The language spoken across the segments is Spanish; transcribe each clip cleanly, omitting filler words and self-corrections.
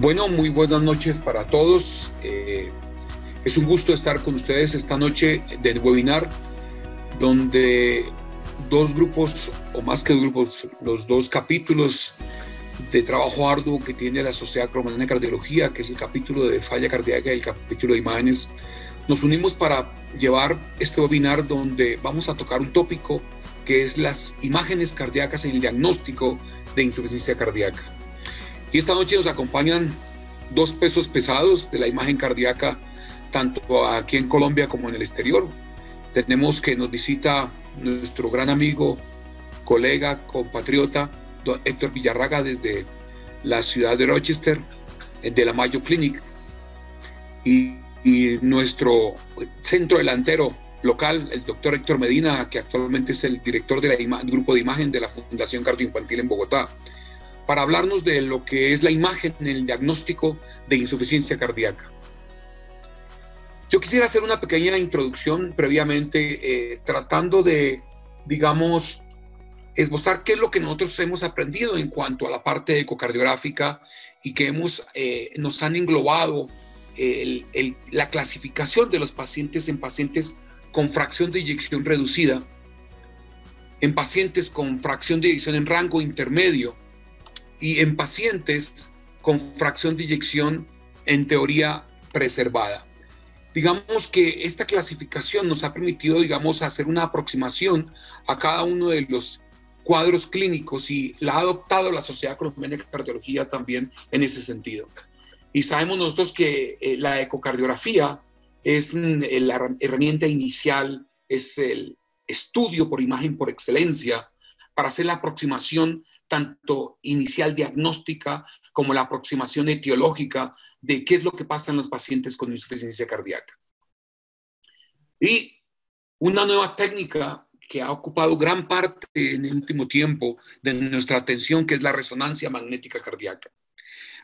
Bueno, muy buenas noches para todos. Es un gusto estar con ustedes esta noche del webinar, donde dos grupos, o más que dos grupos, los dos capítulos de trabajo arduo que tiene la Sociedad Colombiana de Cardiología, que es el capítulo de falla cardíaca y el capítulo de imágenes, nos unimos para llevar este webinar donde vamos a tocar un tópico que es las imágenes cardíacas en el diagnóstico de insuficiencia cardíaca. Y esta noche nos acompañan dos pesos pesados de la imagen cardíaca, tanto aquí en Colombia como en el exterior. Tenemos que nos visita nuestro gran amigo, colega, compatriota, don Héctor Villarraga, desde la ciudad de Rochester, de la Mayo Clinic, y nuestro centro delantero local, el doctor Héctor Medina, que actualmente es el director del grupo de imagen de la Fundación Cardioinfantil en Bogotá, para hablarnos de lo que es la imagen en el diagnóstico de insuficiencia cardíaca. Yo quisiera hacer una pequeña introducción previamente, tratando de, digamos, esbozar qué es lo que nosotros hemos aprendido en cuanto a la parte ecocardiográfica y que nos han englobado la clasificación de los pacientes en pacientes con fracción de eyección reducida, en pacientes con fracción de eyección en rango intermedio y en pacientes con fracción de eyección en teoría preservada. Digamos que esta clasificación nos ha permitido, digamos, hacer una aproximación a cada uno de los cuadros clínicos y la ha adoptado la Sociedad Colombiana de Cardiología también en ese sentido. Y sabemos nosotros que la ecocardiografía es la herramienta inicial, es el estudio por imagen por excelencia para hacer la aproximación tanto inicial diagnóstica como la aproximación etiológica de qué es lo que pasa en los pacientes con insuficiencia cardíaca. Y una nueva técnica que ha ocupado gran parte en el último tiempo de nuestra atención, que es la resonancia magnética cardíaca.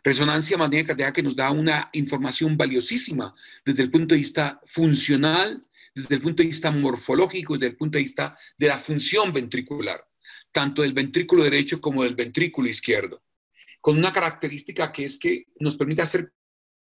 Resonancia magnética cardíaca que nos da una información valiosísima desde el punto de vista funcional, desde el punto de vista morfológico, desde el punto de vista de la función ventricular, tanto del ventrículo derecho como del ventrículo izquierdo, con una característica que es que nos permite hacer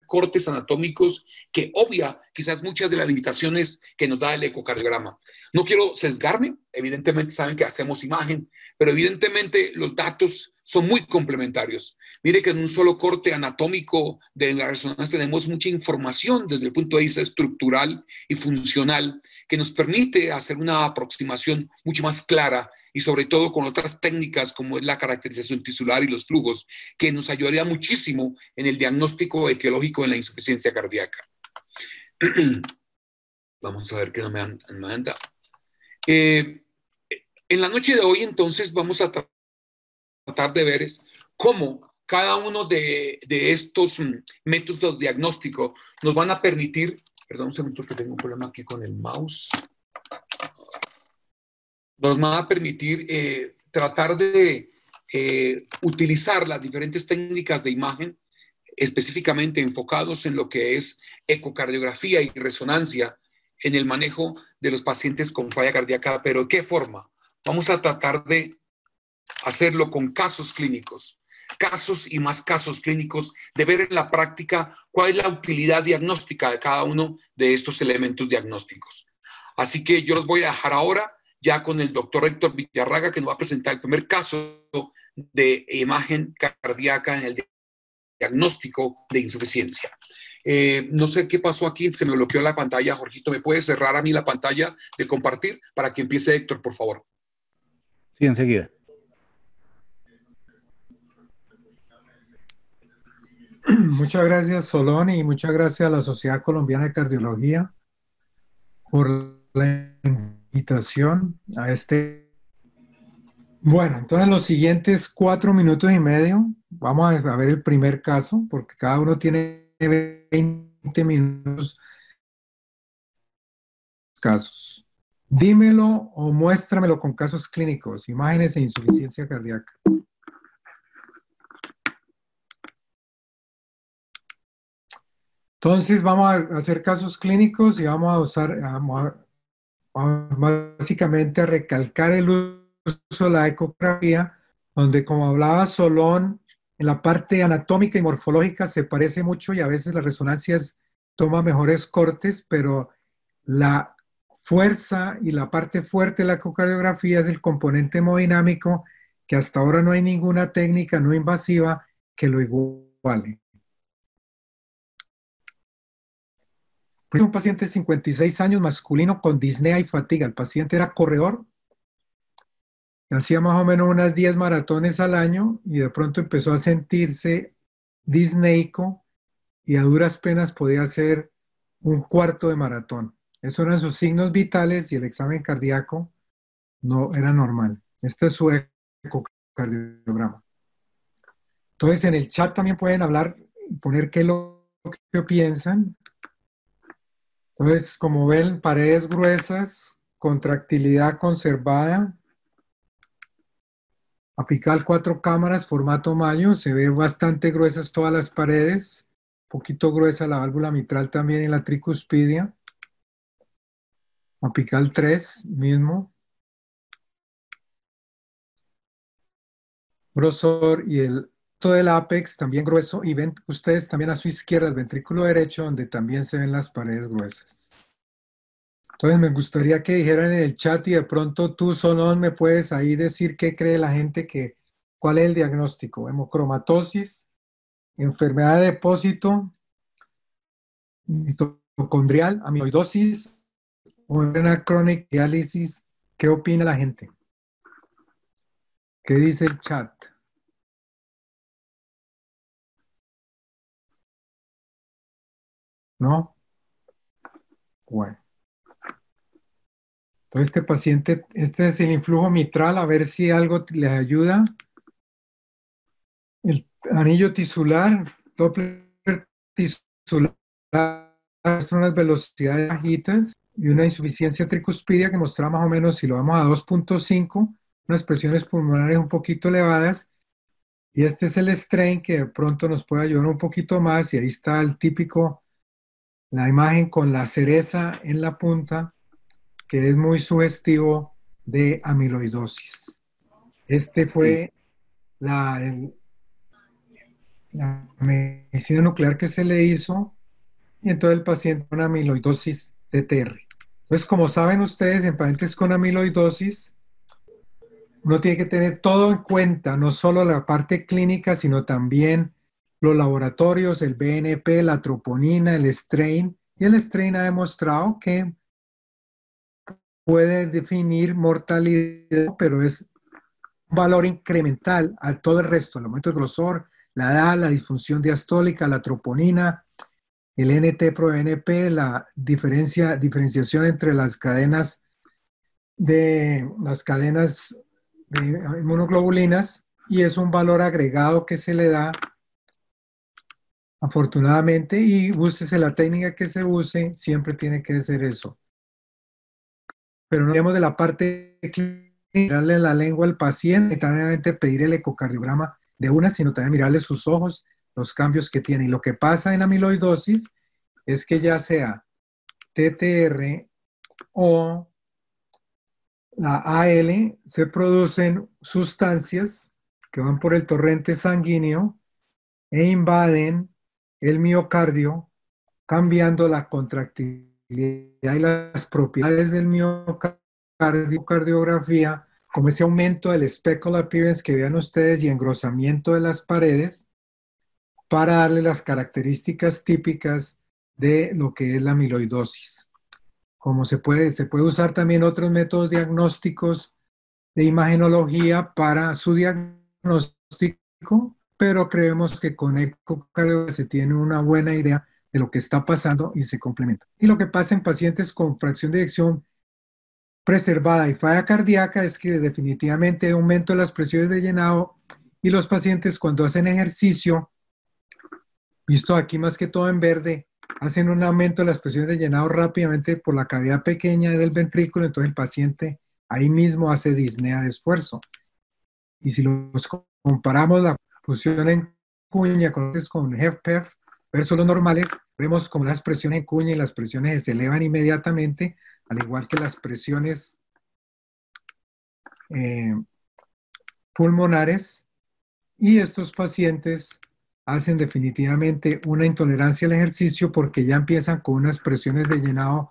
cortes anatómicos que obvia quizás muchas de las limitaciones que nos da el ecocardiograma. No quiero sesgarme, evidentemente saben que hacemos imagen, pero evidentemente los datos son muy complementarios. Mire que en un solo corte anatómico de la resonancia tenemos mucha información desde el punto de vista estructural y funcional que nos permite hacer una aproximación mucho más clara y sobre todo con otras técnicas como es la caracterización tisular y los flujos, que nos ayudaría muchísimo en el diagnóstico etiológico en la insuficiencia cardíaca. Vamos a ver qué no me anda. En la noche de hoy, entonces, vamos a tratar de ver cómo cada uno de estos métodos de diagnóstico nos van a permitir, perdón un segundo que tengo un problema aquí con el mouse, nos van a permitir tratar de utilizar las diferentes técnicas de imagen, específicamente enfocados en lo que es ecocardiografía y resonancia en el manejo de los pacientes con falla cardíaca. ¿Pero de qué forma? Vamos a tratar de hacerlo con casos clínicos, casos y más casos clínicos, de ver en la práctica cuál es la utilidad diagnóstica de cada uno de estos elementos diagnósticos. Así que yo los voy a dejar ahora ya con el doctor Héctor Villarraga, que nos va a presentar el primer caso de imagen cardíaca en el diagnóstico de insuficiencia. No sé qué pasó aquí, se me bloqueó la pantalla. Jorgito, ¿me puedes cerrar a mí la pantalla de compartir para que empiece Héctor, por favor? Sí, enseguida. Muchas gracias, Solón, y muchas gracias a la Sociedad Colombiana de Cardiología por la invitación a este. Bueno, entonces los siguientes 4 minutos y medio vamos a ver el primer caso, porque cada uno tiene 20 minutos. Casos. Dímelo o muéstramelo con casos clínicos, imágenes e insuficiencia cardíaca. Entonces vamos a hacer casos clínicos y vamos a usar, básicamente a recalcar el uso de la ecografía, donde como hablaba Solón, en la parte anatómica y morfológica se parece mucho y a veces las resonancias toman mejores cortes, pero la fuerza y la parte fuerte de la ecocardiografía es el componente hemodinámico, que hasta ahora no hay ninguna técnica no invasiva que lo iguale. Un paciente de 56 años, masculino, con disnea y fatiga. El paciente era corredor, hacía más o menos unas 10 maratones al año y de pronto empezó a sentirse disneico y a duras penas podía hacer un cuarto de maratón. Esos eran sus signos vitales y el examen cardíaco no era normal. Este es su ecocardiograma. Entonces en el chat también pueden hablar y poner qué es lo que piensan. Entonces, como ven, paredes gruesas, contractilidad conservada, apical 4 cámaras, formato Mayo, se ve bastante gruesas todas las paredes, un poquito gruesa la válvula mitral también en la tricuspidia. Apical 3, mismo. Grosor y todo el ápex también grueso. Y ven ustedes también a su izquierda el ventrículo derecho, donde también se ven las paredes gruesas. Entonces me gustaría que dijeran en el chat y de pronto tú, Solón, me puedes ahí decir qué cree la gente cuál es el diagnóstico. Hemocromatosis, enfermedad de depósito, mitocondrial, amiloidosis o una chronic diálisis. ¿Qué opina la gente? ¿Qué dice el chat? ¿No? Bueno. Entonces este paciente, este es el influjo mitral, a ver si algo les ayuda. El anillo tisular, Doppler tisular, son unas velocidades bajitas y una insuficiencia tricuspidia que mostraba más o menos, si lo vamos a 2.5, unas presiones pulmonares un poquito elevadas. Y este es el strain que de pronto nos puede ayudar un poquito más. Y ahí está el típico, la imagen con la cereza en la punta, que es muy sugestivo de amiloidosis. Este fue la medicina nuclear que se le hizo, y entonces el paciente con amiloidosis TTR. Entonces, como saben ustedes, en pacientes con amiloidosis, uno tiene que tener todo en cuenta, no solo la parte clínica, sino también los laboratorios, el BNP, la troponina, el strain, y el strain ha demostrado que puede definir mortalidad, pero es un valor incremental a todo el resto, el aumento de grosor, la edad, la disfunción diastólica, la troponina, el NT-proBNP, la diferenciación entre las cadenas de inmunoglobulinas, y es un valor agregado que se le da afortunadamente, y úsese la técnica que se use, siempre tiene que ser eso. Pero no hablemos de la parte clínica, mirarle la lengua al paciente y también pedir el ecocardiograma de una, sino también mirarle sus ojos, los cambios que tiene. Y lo que pasa en amiloidosis es que ya sea TTR o la AL, se producen sustancias que van por el torrente sanguíneo e invaden el miocardio, cambiando la contractilidad y las propiedades del miocardio, cardiografía, como ese aumento del speckle appearance que vean ustedes y engrosamiento de las paredes, para darle las características típicas de lo que es la amiloidosis. Como se puede usar también otros métodos diagnósticos de imagenología para su diagnóstico, pero creemos que con ecocardiografía se tiene una buena idea de lo que está pasando y se complementa. Y lo que pasa en pacientes con fracción de eyección preservada y falla cardíaca es que definitivamente hay aumento de las presiones de llenado, y los pacientes cuando hacen ejercicio, visto aquí más que todo en verde, hacen un aumento de las presiones de llenado rápidamente por la cavidad pequeña del ventrículo, entonces el paciente ahí mismo hace disnea de esfuerzo. Y si los comparamos la fusión en cuña con HFpEF versus los normales, vemos como las presiones en cuña y las presiones se elevan inmediatamente, al igual que las presiones pulmonares, Y estos pacientes hacen definitivamente una intolerancia al ejercicio porque ya empiezan con unas presiones de llenado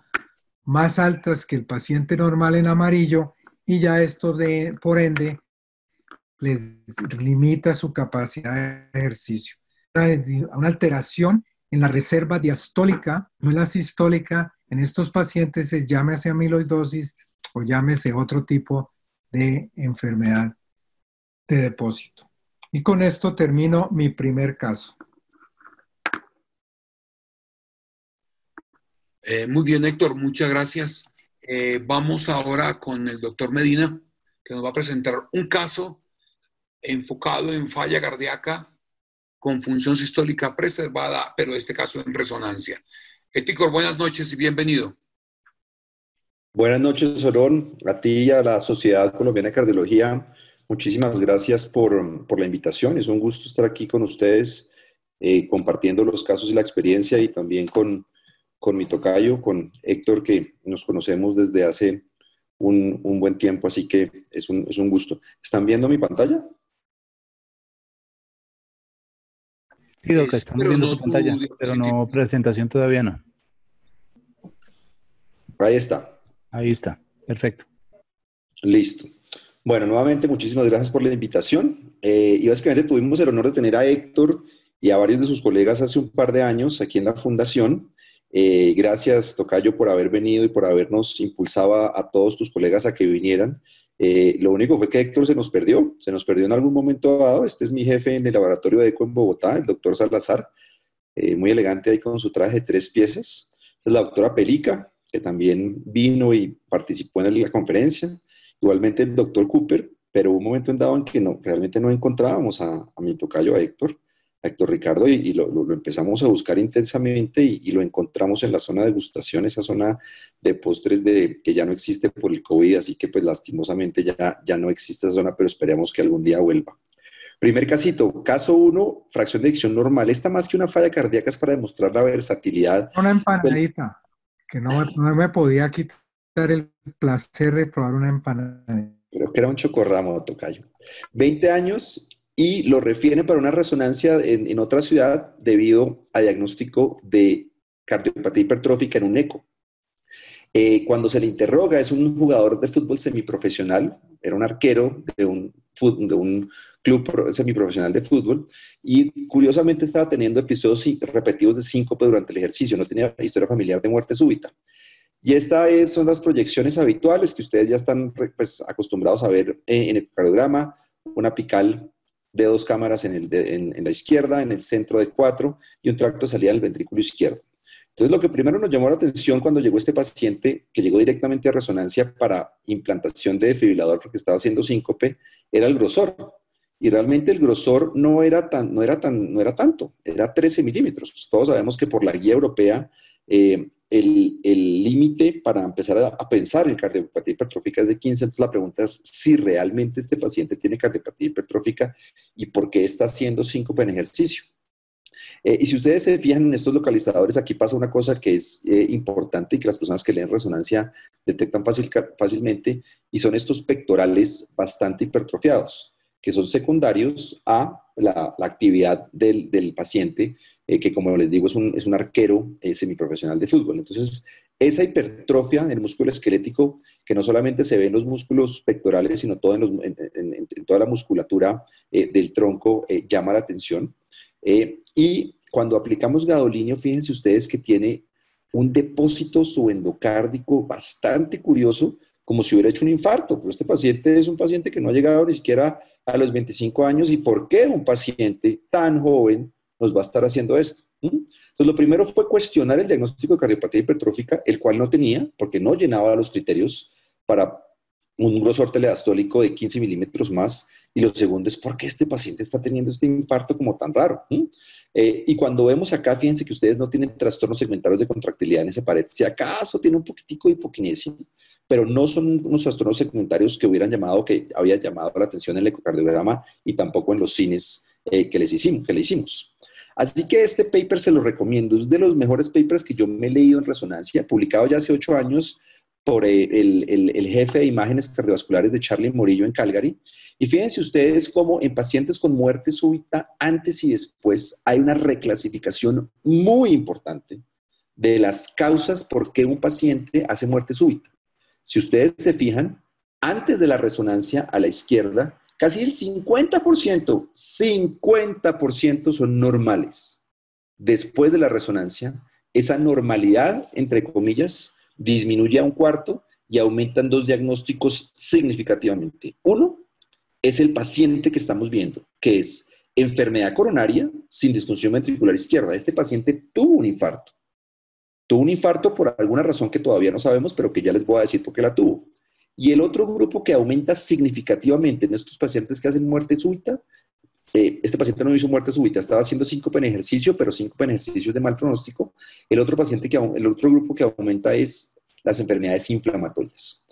más altas que el paciente normal en amarillo y ya esto por ende les limita su capacidad de ejercicio. Una alteración en la reserva diastólica, no en la sistólica, en estos pacientes es llámese amiloidosis o llámese otro tipo de enfermedad de depósito. Y con esto termino mi primer caso. Muy bien, Héctor, muchas gracias. Vamos ahora con el doctor Medina, que nos va a presentar un caso enfocado en falla cardíaca con función sistólica preservada, pero este caso en resonancia. Héctor, buenas noches y bienvenido. Buenas noches, Solón, a ti y a la Sociedad Colombiana de Cardiología. Muchísimas gracias por la invitación. Es un gusto estar aquí con ustedes, compartiendo los casos y la experiencia, y también con mi tocayo, con Héctor, que nos conocemos desde hace un buen tiempo, así que es un gusto. ¿Están viendo mi pantalla? Sí, Doc, estamos pero viendo no su pantalla, tu pero dispositivo. no presentación todavía no. Ahí está. Ahí está, perfecto. Listo. Bueno, nuevamente muchísimas gracias por la invitación. Y básicamente tuvimos el honor de tener a Héctor y a varios de sus colegas hace un par de años aquí en la fundación. Gracias, tocayo, por haber venido y por habernos impulsado a todos tus colegas a que vinieran. Lo único fue que Héctor se nos perdió en algún momento dado. Este es mi jefe en el laboratorio de ECO en Bogotá, el doctor Salazar, muy elegante ahí con su traje de 3 piezas. Esta es la doctora Pelica, que también vino y participó en la conferencia. Igualmente el doctor Cooper, pero hubo un momento en dado en que realmente no encontrábamos a mi tocayo, a Héctor Ricardo, y lo empezamos a buscar intensamente y lo encontramos en la zona de degustación, esa zona de postres que ya no existe por el COVID, así que pues lastimosamente ya no existe esa zona, pero esperemos que algún día vuelva. Primer casito, caso 1, fracción de eyección normal. Esta, más que una falla cardíaca, es para demostrar la versatilidad. Una empanadita, que no me podía quitar el placer de probar una empanadita. Creo que era un chocorramo, tocayo. 20 años y lo refieren para una resonancia en otra ciudad debido a diagnóstico de cardiopatía hipertrófica en un eco. Cuando se le interroga, es un jugador de fútbol semiprofesional, era un arquero de un club semiprofesional de fútbol, y curiosamente estaba teniendo episodios repetidos de síncope durante el ejercicio, no tenía historia familiar de muerte súbita. Y estas son las proyecciones habituales que ustedes ya están pues, acostumbrados a ver en el ecocardiograma: una apical de 2 cámaras en la izquierda, en el centro de 4, y un tracto de salida del ventrículo izquierdo. Entonces, lo que primero nos llamó la atención cuando llegó este paciente, que llegó directamente a resonancia para implantación de desfibrilador porque estaba haciendo síncope, era el grosor. Y realmente el grosor no era tanto, era 13 milímetros. Todos sabemos que por la guía europea, el límite para empezar a pensar en cardiopatía hipertrófica es de 15. Entonces la pregunta es si realmente este paciente tiene cardiopatía hipertrófica y por qué está haciendo síncope en ejercicio. Y si ustedes se fijan en estos localizadores, aquí pasa una cosa que es importante y que las personas que leen resonancia detectan fácilmente, y son estos pectorales bastante hipertrofiados, que son secundarios a la actividad del paciente, que, como les digo, es un arquero semiprofesional de fútbol. Entonces, esa hipertrofia del músculo esquelético, que no solamente se ve en los músculos pectorales, sino en toda la musculatura del tronco, llama la atención. Y cuando aplicamos gadolinio, fíjense ustedes que tiene un depósito subendocárdico bastante curioso, como si hubiera hecho un infarto. Pero este paciente es un paciente que no ha llegado ni siquiera a los 25 años. ¿Y por qué un paciente tan joven nos va a estar haciendo esto? Entonces, lo primero fue cuestionar el diagnóstico de cardiopatía hipertrófica, el cual no tenía, porque no llenaba los criterios para un grosor telediastólico de 15 milímetros más. Y lo segundo es, ¿por qué este paciente está teniendo este infarto como tan raro? Y cuando vemos acá, fíjense que ustedes no tienen trastornos segmentarios de contractilidad en esa pared. Si acaso tiene un poquitico de hipoquinesia, pero no son unos trastornos segmentarios que había llamado la atención en el ecocardiograma, y tampoco en los cines que le hicimos. Así que este paper se lo recomiendo. Es de los mejores papers que yo me he leído en resonancia, publicado ya hace 8 años por el jefe de imágenes cardiovasculares de Charlie Morillo en Calgary. Y fíjense ustedes cómo en pacientes con muerte súbita, antes y después, hay una reclasificación muy importante de las causas por qué un paciente hace muerte súbita. Si ustedes se fijan, antes de la resonancia a la izquierda, casi el 50% son normales. Después de la resonancia, esa normalidad, entre comillas, disminuye a un cuarto y aumentan dos diagnósticos significativamente. Uno es el paciente que estamos viendo, que es enfermedad coronaria sin disfunción ventricular izquierda. Este paciente tuvo un infarto. Tuvo un infarto por alguna razón que todavía no sabemos, pero que ya les voy a decir por qué la tuvo. Y el otro grupo que aumenta significativamente en estos pacientes que hacen muerte súbita, este paciente no hizo muerte súbita, estaba haciendo síncope en ejercicio, pero síncope en ejercicios de mal pronóstico. El otro grupo que aumenta es las enfermedades inflamatorias.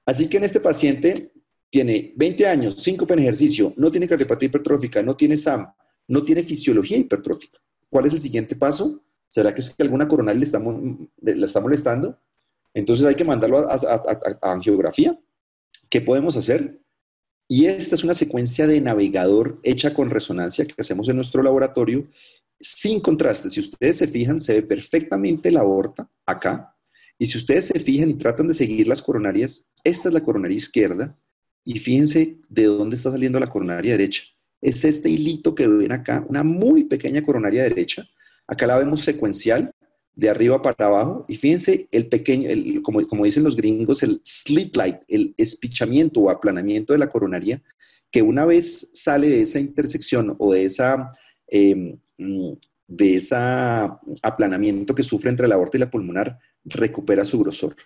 Así que en este paciente tiene 20 años, síncope en ejercicio, no tiene cardiopatía hipertrófica, no tiene SAM, no tiene fisiología hipertrófica. ¿Cuál es el siguiente paso? ¿Será que es que alguna coronaria le está molestando? Entonces hay que mandarlo a angiografía. ¿Qué podemos hacer? Y esta es una secuencia de navegador hecha con resonancia que hacemos en nuestro laboratorio sin contraste. Si ustedes se fijan, se ve perfectamente la aorta acá. Y si ustedes se fijan y tratan de seguir las coronarias, esta es la coronaria izquierda. Y fíjense de dónde está saliendo la coronaria derecha. Es este hilito que ven acá, una muy pequeña coronaria derecha. Acá la vemos secuencial, de arriba para abajo. Y fíjense el pequeño, como dicen los gringos, el slit light, el espichamiento o aplanamiento de la coronaria, que una vez sale de esa intersección o de ese aplanamiento que sufre entre la aorta y la pulmonar, recupera su grosor.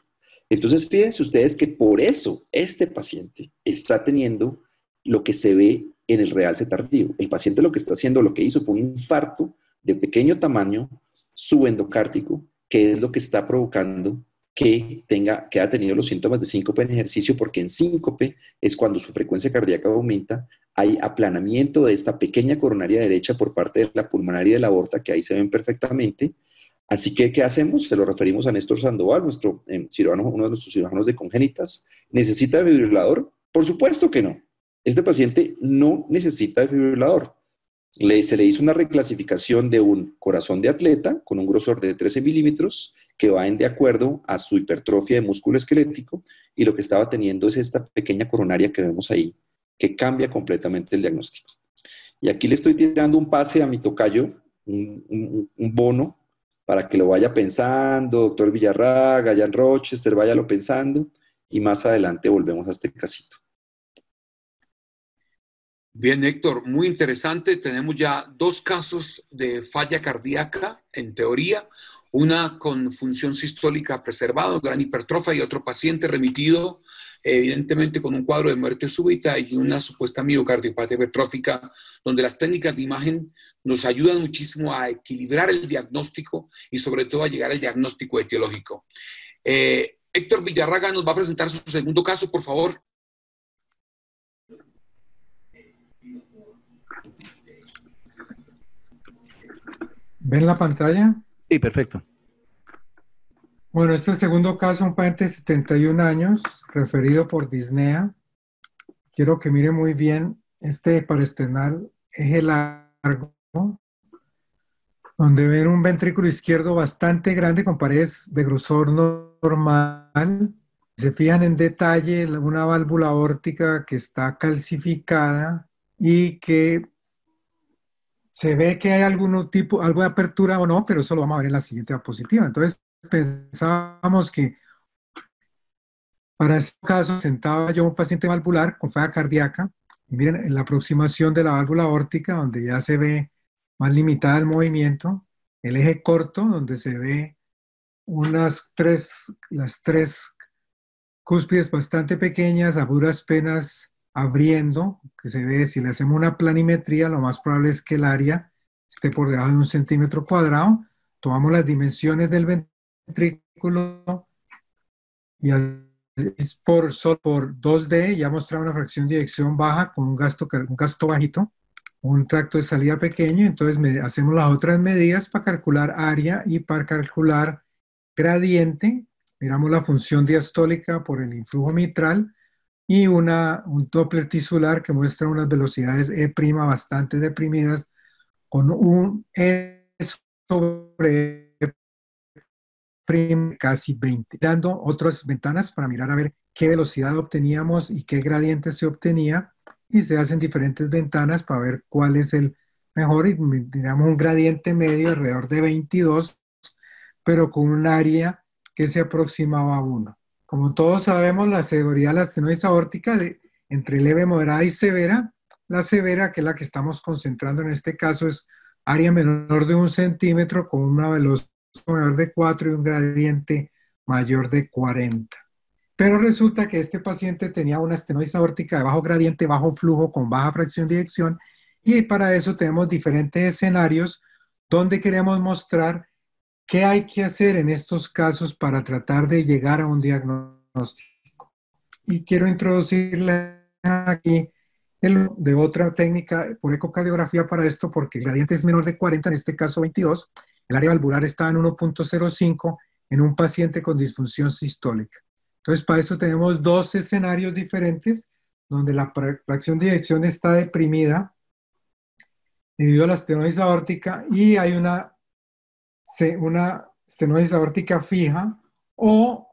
Entonces, fíjense ustedes que por eso este paciente está teniendo lo que se ve en el realce tardío. El paciente lo que está haciendo, lo que hizo fue un infarto de pequeño tamaño subendocárdico, que es lo que está provocando que haya tenido los síntomas de síncope en ejercicio, porque en síncope es cuando su frecuencia cardíaca aumenta, hay aplanamiento de esta pequeña coronaria derecha por parte de la pulmonar y de la aorta, que ahí se ven perfectamente. Así que, ¿qué hacemos? Se lo referimos a Néstor Sandoval, uno de nuestros cirujanos de congénitas. ¿Necesita defibrilador? Por supuesto que no. Este paciente no necesita defibrilador. Se le hizo una reclasificación de un corazón de atleta con un grosor de 13 milímetros que va de acuerdo a su hipertrofia de músculo esquelético, y lo que estaba teniendo es esta pequeña coronaria que vemos ahí, que cambia completamente el diagnóstico. Y aquí le estoy tirando un pase a mi tocayo, un bono, para que lo vaya pensando, doctor Villarraga, Jan Rochester, váyalo pensando, y más adelante volvemos a este casito. Bien, Héctor, muy interesante. Tenemos ya 2 casos de falla cardíaca, en teoría, una con función sistólica preservada, gran hipertrofia, y otro paciente remitido, evidentemente con un cuadro de muerte súbita y una supuesta miocardiopatía hipertrófica, donde las técnicas de imagen nos ayudan muchísimo a equilibrar el diagnóstico y sobre todo a llegar al diagnóstico etiológico. Héctor Villarraga nos va a presentar su segundo caso, por favor. ¿Ven la pantalla? Sí, perfecto. Bueno, este segundo caso, un paciente de 71 años, referido por disnea. Quiero que mire muy bien este paresternal, eje largo, donde ven un ventrículo izquierdo bastante grande con paredes de grosor normal. Se fijan en detalle una válvula aórtica que está calcificada y que se ve que hay algo de apertura o no, pero eso lo vamos a ver en la siguiente diapositiva. Entonces pensábamos que para este caso sentaba yo un paciente valvular con falla cardíaca. Y miren, en la aproximación de la válvula aórtica, donde ya se ve más limitada el movimiento, el eje corto, donde se ve las tres cúspides bastante pequeñas, a duras penas abriendo, que se ve, si le hacemos una planimetría, lo más probable es que el área esté por debajo de 1 centímetro cuadrado. Tomamos las dimensiones del ventrículo y solo por 2D ya mostraba una fracción de eyección baja con un gasto bajito, un tracto de salida pequeño. Entonces hacemos las otras medidas para calcular área y para calcular gradiente. miramos la función diastólica por el influjo mitral y un Doppler tisular que muestra unas velocidades E' bastante deprimidas con un E sobre E' casi 20. Dando otras ventanas para mirar a ver qué velocidad obteníamos y qué gradiente se obtenía, y se hacen diferentes ventanas para ver cuál es el mejor, y digamos un gradiente medio alrededor de 22, pero con un área que se aproximaba a 1. Como todos sabemos, la severidad de la estenosis aórtica entre leve, moderada y severa, la severa, que es la que estamos concentrando en este caso, es área menor de 1 centímetro con una velocidad mayor de 4 y un gradiente mayor de 40. Pero resulta que este paciente tenía una estenosis aórtica de bajo gradiente, bajo flujo, con baja fracción de eyección, y para eso tenemos diferentes escenarios donde queremos mostrar qué hay que hacer en estos casos para tratar de llegar a un diagnóstico. Y quiero introducirle aquí de otra técnica por ecocardiografía para esto, porque el gradiente es menor de 40, en este caso 22, el área valvular está en 1.05 en un paciente con disfunción sistólica. Entonces, para esto tenemos dos escenarios diferentes, donde la fracción de eyección está deprimida debido a la estenosis aórtica, y hay una estenosis aórtica fija, o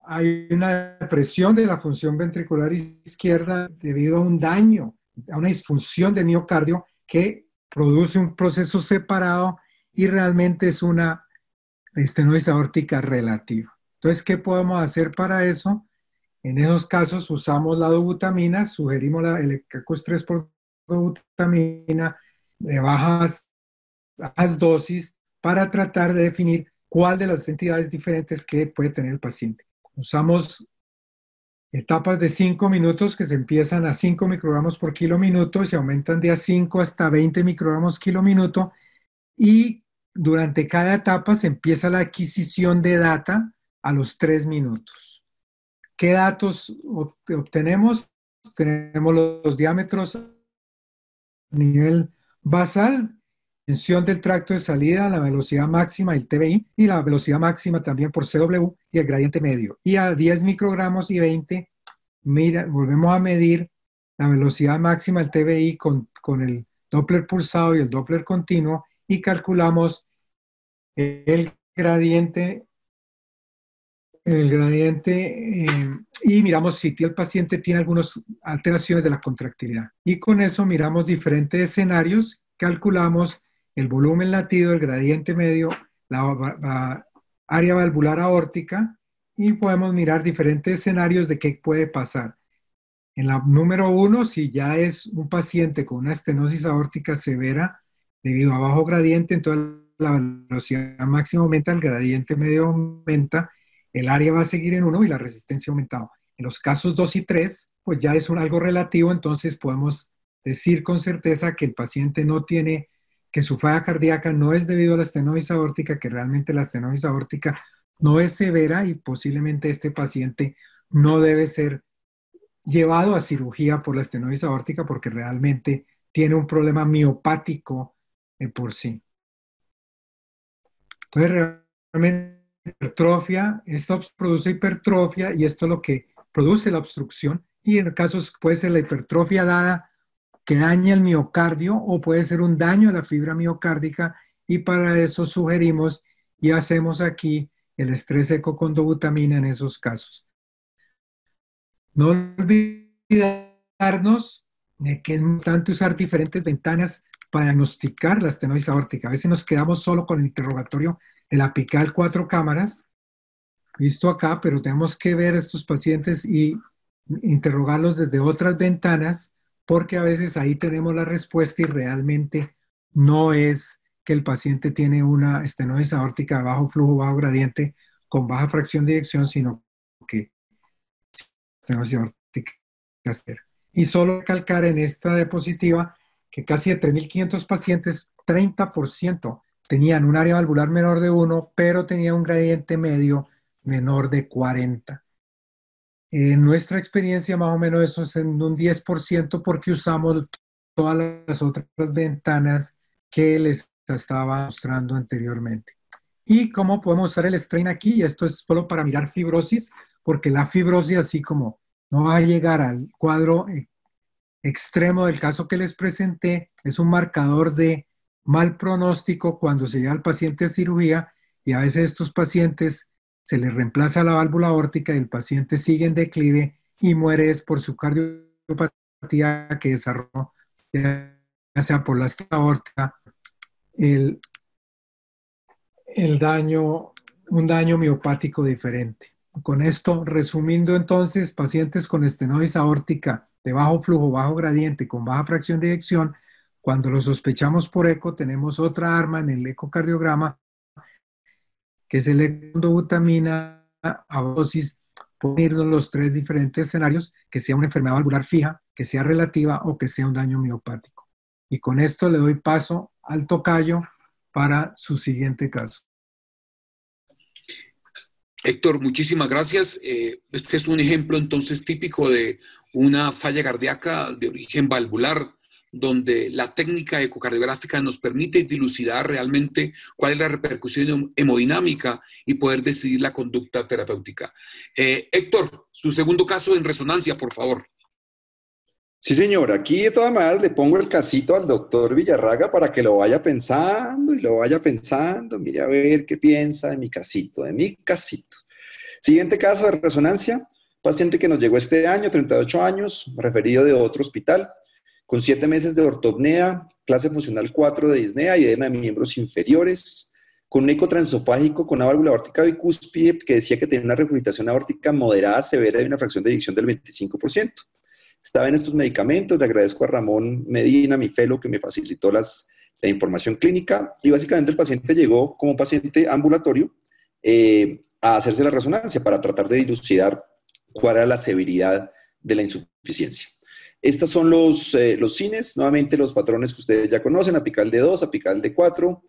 hay una depresión de la función ventricular izquierda debido a un daño, a una disfunción del miocardio que produce un proceso separado y realmente es una estenosis aórtica relativa. Entonces, ¿qué podemos hacer para eso? En esos casos usamos la dobutamina, sugerimos el estrés por dobutamina de bajas dosis para tratar de definir cuál de las entidades diferentes que puede tener el paciente. Usamos etapas de 5 minutos que se empiezan a 5 microgramos por kilo minuto y se aumentan de a 5 hasta 20 microgramos kilo minuto, y durante cada etapa se empieza la adquisición de data a los 3 minutos. ¿Qué datos obtenemos? Tenemos los diámetros a nivel basal, tensión del tracto de salida, la velocidad máxima, el TBI, y la velocidad máxima también por CW, y el gradiente medio. Y a 10 microgramos y 20, volvemos a medir la velocidad máxima, el TBI, con el Doppler pulsado y el Doppler continuo, y calculamos el gradiente, y miramos si el paciente tiene algunas alteraciones de la contractilidad. Y con eso miramos diferentes escenarios, calculamos el volumen latido, el gradiente medio, la área valvular aórtica, y podemos mirar diferentes escenarios de qué puede pasar. En la número 1, si ya es un paciente con una estenosis aórtica severa debido a bajo gradiente, entonces la velocidad máxima aumenta, el gradiente medio aumenta, el área va a seguir en 1 y la resistencia ha aumentado. En los casos 2 y 3, pues ya es algo relativo, entonces podemos decir con certeza que el paciente no tiene, que su falla cardíaca no es debido a la estenosis aórtica, que realmente la estenosis aórtica no es severa y posiblemente este paciente no debe ser llevado a cirugía por la estenosis aórtica porque realmente tiene un problema miopático por sí. Entonces, realmente hipertrofia, esto produce hipertrofia y esto es lo que produce la obstrucción, y en casos puede ser la hipertrofia dada que daña el miocardio o puede ser un daño a la fibra miocárdica, y para eso sugerimos y hacemos aquí el estrés eco con dobutamina en esos casos. No olvidarnos de que es importante usar diferentes ventanas para diagnosticar la estenosis aórtica. A veces nos quedamos solo con el interrogatorio de la apical 4 cámaras, visto acá, pero tenemos que ver a estos pacientes y interrogarlos desde otras ventanas, porque a veces ahí tenemos la respuesta y realmente no es que el paciente tiene una estenosis aórtica de bajo flujo, bajo gradiente, con baja fracción de eyección, sino que estenosis aórtica. Y solo recalcar en esta diapositiva que casi de 3.500 pacientes, 30% tenían un área valvular menor de 1, pero tenía un gradiente medio menor de 40. En nuestra experiencia, más o menos eso es en un 10%, porque usamos todas las otras ventanas que les estaba mostrando anteriormente. ¿Y cómo podemos usar el strain aquí? Y esto es solo para mirar fibrosis, porque la fibrosis, así como no va a llegar al cuadro extremo del caso que les presenté, es un marcador de mal pronóstico cuando se lleva al paciente a cirugía, y a veces estos pacientes se les reemplaza la válvula aórtica y el paciente sigue en declive y muere es por su cardiopatía que desarrolló, ya sea por la aorta, el daño, un daño miopático diferente. Con esto, resumiendo entonces, pacientes con estenosis aórtica de bajo flujo, bajo gradiente, con baja fracción de eyección, cuando lo sospechamos por eco, tenemos otra arma en el ecocardiograma, que es el endobutamina a dosis, pueden irnos los tres diferentes escenarios, que sea una enfermedad valvular fija, que sea relativa o que sea un daño miopático. Y con esto le doy paso al tocayo para su siguiente caso. Héctor, muchísimas gracias. Este es un ejemplo entonces típico de una falla cardíaca de origen valvular, donde la técnica ecocardiográfica nos permite dilucidar realmente cuál es la repercusión hemodinámica y poder decidir la conducta terapéutica. Héctor, su segundo caso en resonancia, por favor. Sí, señor. Aquí de todas maneras le pongo el casito al doctor Villarraga para que lo vaya pensando y lo vaya pensando. Mire a ver qué piensa de mi casito, de mi casito. Siguiente caso de resonancia. Paciente que nos llegó este año, 38 años, referido de otro hospital, con 7 meses de ortopnea, clase funcional 4 de disnea y edema de miembros inferiores, con un eco transesofágico con una válvula aórtica bicúspide que decía que tenía una regurgitación aórtica moderada severa y una fracción de eyección del 25%. Estaba en estos medicamentos, le agradezco a Ramón Medina, mi fellow, que me facilitó la información clínica, y básicamente el paciente llegó como paciente ambulatorio a hacerse la resonancia para tratar de dilucidar cuál era la severidad de la insuficiencia. Estos son los cines, nuevamente los patrones que ustedes ya conocen, apical de 2, apical de 4,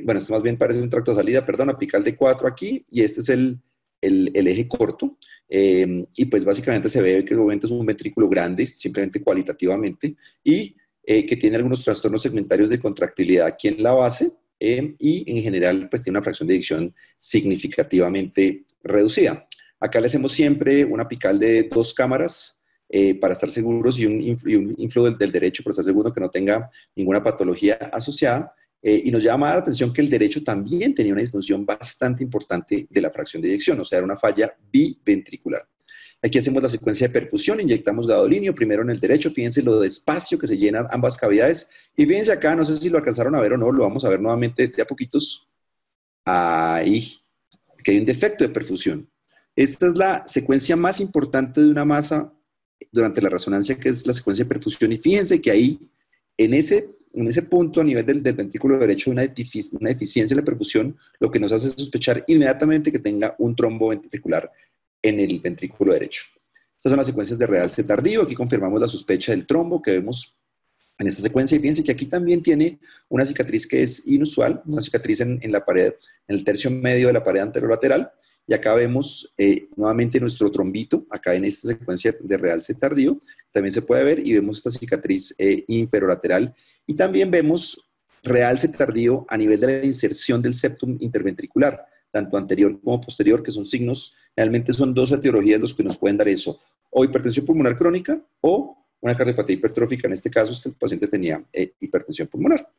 bueno, esto más bien parece un tracto de salida, perdón, apical de 4 aquí, y este es el eje corto, y pues básicamente se ve que obviamente es un ventrículo grande, simplemente cualitativamente, y que tiene algunos trastornos segmentarios de contractilidad aquí en la base, y en general pues tiene una fracción de eyección significativamente reducida. Acá le hacemos siempre una apical de 2 cámaras para estar seguros y un inflow del derecho para estar seguro que no tenga ninguna patología asociada. Y nos llama la atención que el derecho también tenía una disfunción bastante importante de la fracción de eyección, o sea, era una falla biventricular. Aquí hacemos la secuencia de perfusión, inyectamos gadolinio, primero en el derecho, fíjense lo despacio que se llenan ambas cavidades, y fíjense acá, no sé si lo alcanzaron a ver o no, lo vamos a ver nuevamente de a poquitos. Ahí, que hay un defecto de perfusión. Esta es la secuencia más importante de una masa durante la resonancia, que es la secuencia de perfusión, y fíjense que ahí, en ese punto a nivel del ventrículo derecho, una deficiencia en la perfusión, lo que nos hace sospechar inmediatamente que tenga un trombo ventricular en el ventrículo derecho. Estas son las secuencias de realce tardío. Aquí confirmamos la sospecha del trombo que vemos en esta secuencia, y fíjense que aquí también tiene una cicatriz que es inusual, una cicatriz en la pared, en el tercio medio de la pared anterolateral, y acá vemos nuevamente nuestro trombito, acá en esta secuencia de realce tardío, también se puede ver, y vemos esta cicatriz inferolateral, y también vemos realce tardío a nivel de la inserción del septum interventricular, tanto anterior como posterior, que son signos, realmente son 2 etiologías los que nos pueden dar eso, o hipertensión pulmonar crónica, o una cardiopatía hipertrófica, en este caso es que el paciente tenía hipertensión pulmonar.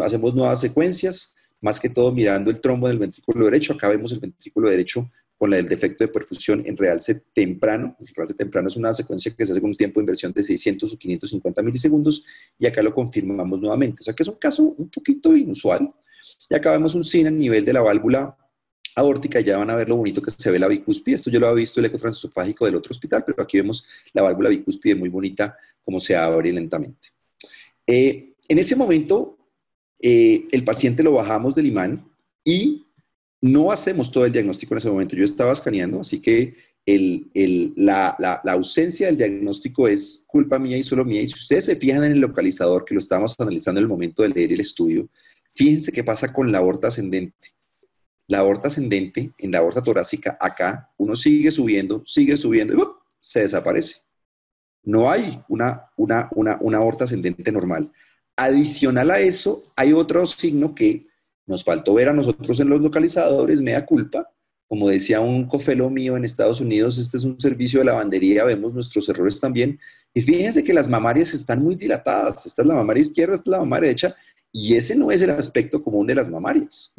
Hacemos nuevas secuencias, más que todo mirando el trombo del ventrículo derecho. Acá vemos el ventrículo derecho con el defecto de perfusión en realce temprano. El realce temprano es una secuencia que se hace con un tiempo de inversión de 600 o 550 milisegundos, y acá lo confirmamos nuevamente. O sea que es un caso un poquito inusual. Y acá vemos un SIN a nivel de la válvula aórtica, y ya van a ver lo bonito que se ve la bicúspide. Esto yo lo había visto el eco transesofágico del otro hospital, pero aquí vemos la válvula bicúspide muy bonita, como se abre lentamente. En ese momento, el paciente lo bajamos del imán y no hacemos todo el diagnóstico en ese momento. Yo estaba escaneando, así que la ausencia del diagnóstico es culpa mía y solo mía. Y si ustedes se fijan en el localizador, que lo estábamos analizando en el momento de leer el estudio, fíjense qué pasa con la aorta ascendente. La aorta ascendente, en la aorta torácica, acá, uno sigue subiendo y se desaparece. No hay una aorta ascendente normal. Adicional a eso, hay otro signo que Nos faltó ver a nosotros en los localizadores, mea culpa. Como decía un cofelo mío en Estados Unidos, este es un servicio de lavandería, vemos nuestros errores también. Y fíjense que las mamarias están muy dilatadas. Esta es la mamaria izquierda, esta es la mamaria derecha, y ese no es el aspecto común de las mamarias.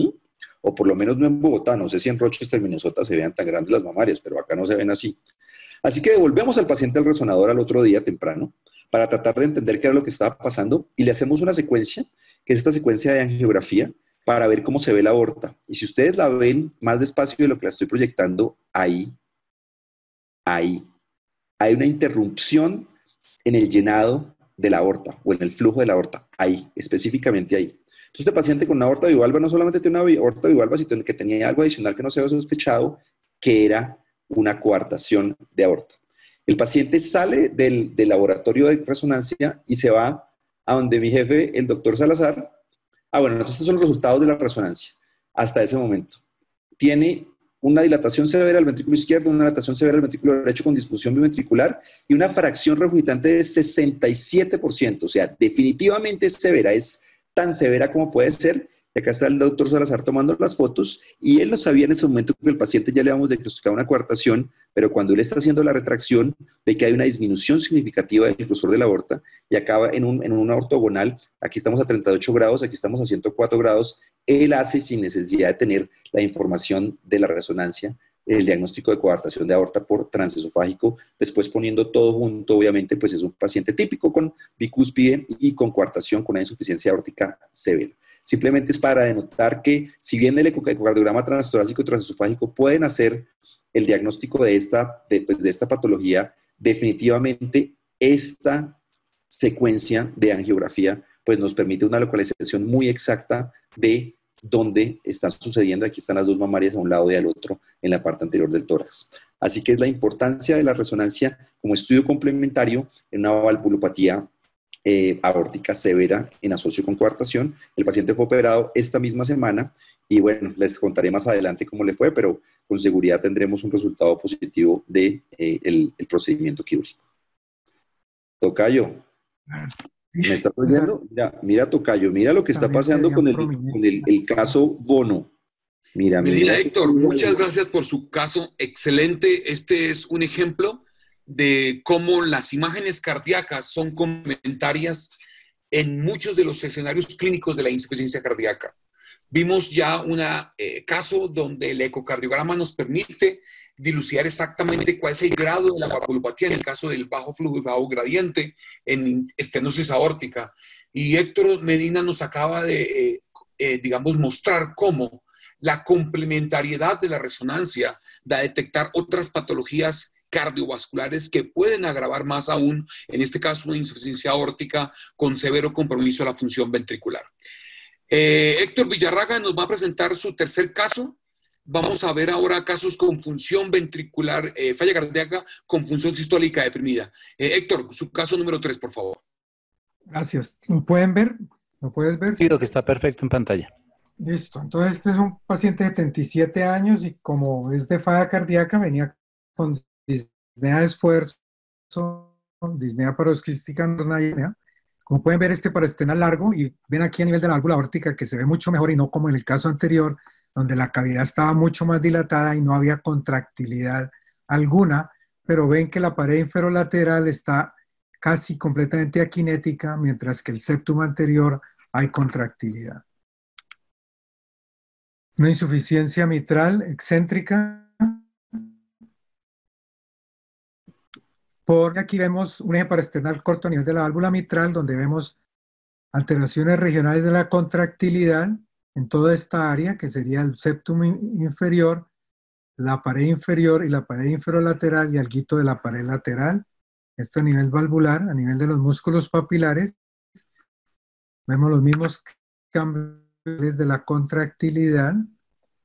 O por lo menos no en Bogotá. No sé si en Rochester, Minnesota, se vean tan grandes las mamarias, pero acá no se ven así. Así que devolvemos al paciente al resonador al otro día temprano para tratar de entender qué era lo que estaba pasando y le hacemos una secuencia, que es esta secuencia de angiografía, para ver cómo se ve la aorta. Y si ustedes la ven más despacio de lo que la estoy proyectando, ahí, hay una interrupción en el llenado de la aorta o en el flujo de la aorta, ahí, específicamente ahí. Entonces, este paciente con una aorta bivalva no solamente tiene una aorta bivalva, sino que tenía algo adicional que no se había sospechado, que era una coartación de aorta. El paciente sale del laboratorio de resonancia y se va a donde mi jefe, el doctor Salazar. Bueno, entonces estos son los resultados de la resonancia hasta ese momento. Tiene una dilatación severa del ventrículo izquierdo, una dilatación severa del ventrículo derecho con disfunción biventricular y una fracción regurgitante de 67%. O sea, definitivamente es severa, es tan severa como puede ser. Y acá está el doctor Salazar tomando las fotos y él no sabía en ese momento que el paciente ya le habíamos diagnosticado una coartación, pero cuando él está haciendo la retracción ve que hay una disminución significativa del grosor de la aorta y acaba en una ortogonal. Aquí estamos a 38 grados, aquí estamos a 104 grados. Él hace, sin necesidad de tener la información de la resonancia, el diagnóstico de coartación de aorta por transesofágico, después poniendo todo junto, obviamente, pues es un paciente típico con bicúspide y con coartación, con una insuficiencia aórtica severa. Simplemente es para denotar que, si bien el ecocardiograma transtorácico y transesofágico pueden hacer el diagnóstico de esta patología, definitivamente esta secuencia de angiografía pues nos permite una localización muy exacta de dónde están sucediendo. Aquí están las dos mamarias a un lado y al otro en la parte anterior del tórax. Así que es la importancia de la resonancia como estudio complementario en una valvulopatía aórtica severa en asocio con coartación. El paciente fue operado esta misma semana y bueno, les contaré más adelante cómo le fue, pero con seguridad tendremos un resultado positivo de el procedimiento quirúrgico. Tocayo, ¿me estás oyendo? Mira, Tocayo, mira lo que está pasando con el caso Bono. Mira, Héctor, muchas gracias por su caso excelente. Este es un ejemplo de cómo las imágenes cardíacas son complementarias en muchos de los escenarios clínicos de la insuficiencia cardíaca. Vimos ya un caso donde el ecocardiograma nos permite dilucidar exactamente cuál es el grado de la valvulopatía en el caso del bajo flujo y bajo gradiente en estenosis aórtica. Y Héctor Medina nos acaba de, mostrar cómo la complementariedad de la resonancia da a detectar otras patologías cardiovasculares que pueden agravar más aún, en este caso una insuficiencia aórtica con severo compromiso a la función ventricular. Héctor Villarraga nos va a presentar su tercer caso. Vamos a ver ahora casos con función ventricular, falla cardíaca con función sistólica deprimida. Héctor, su caso número 3, por favor. Gracias. ¿Lo pueden ver? ¿Lo puedes ver? Sí, lo que está perfecto en pantalla. Listo. Entonces, este es un paciente de 77 años y como es de falla cardíaca, venía con disnea de esfuerzo, disnea paroxística nonaria. Como pueden ver, este parastena largo y ven aquí a nivel de la válvula aórtica que se ve mucho mejor y no como en el caso anterior, donde la cavidad estaba mucho más dilatada y no había contractilidad alguna, pero ven que la pared inferolateral está casi completamente aquinética, mientras que el septum anterior hay contractilidad. Una insuficiencia mitral excéntrica. Porque aquí vemos un eje parasternal corto a nivel de la válvula mitral, donde vemos alteraciones regionales de la contractilidad en toda esta área, que sería el septum inferior, la pared inferior y la pared inferolateral y alguito de la pared lateral. Esto a nivel valvular, a nivel de los músculos papilares. Vemos los mismos cambios de la contractilidad,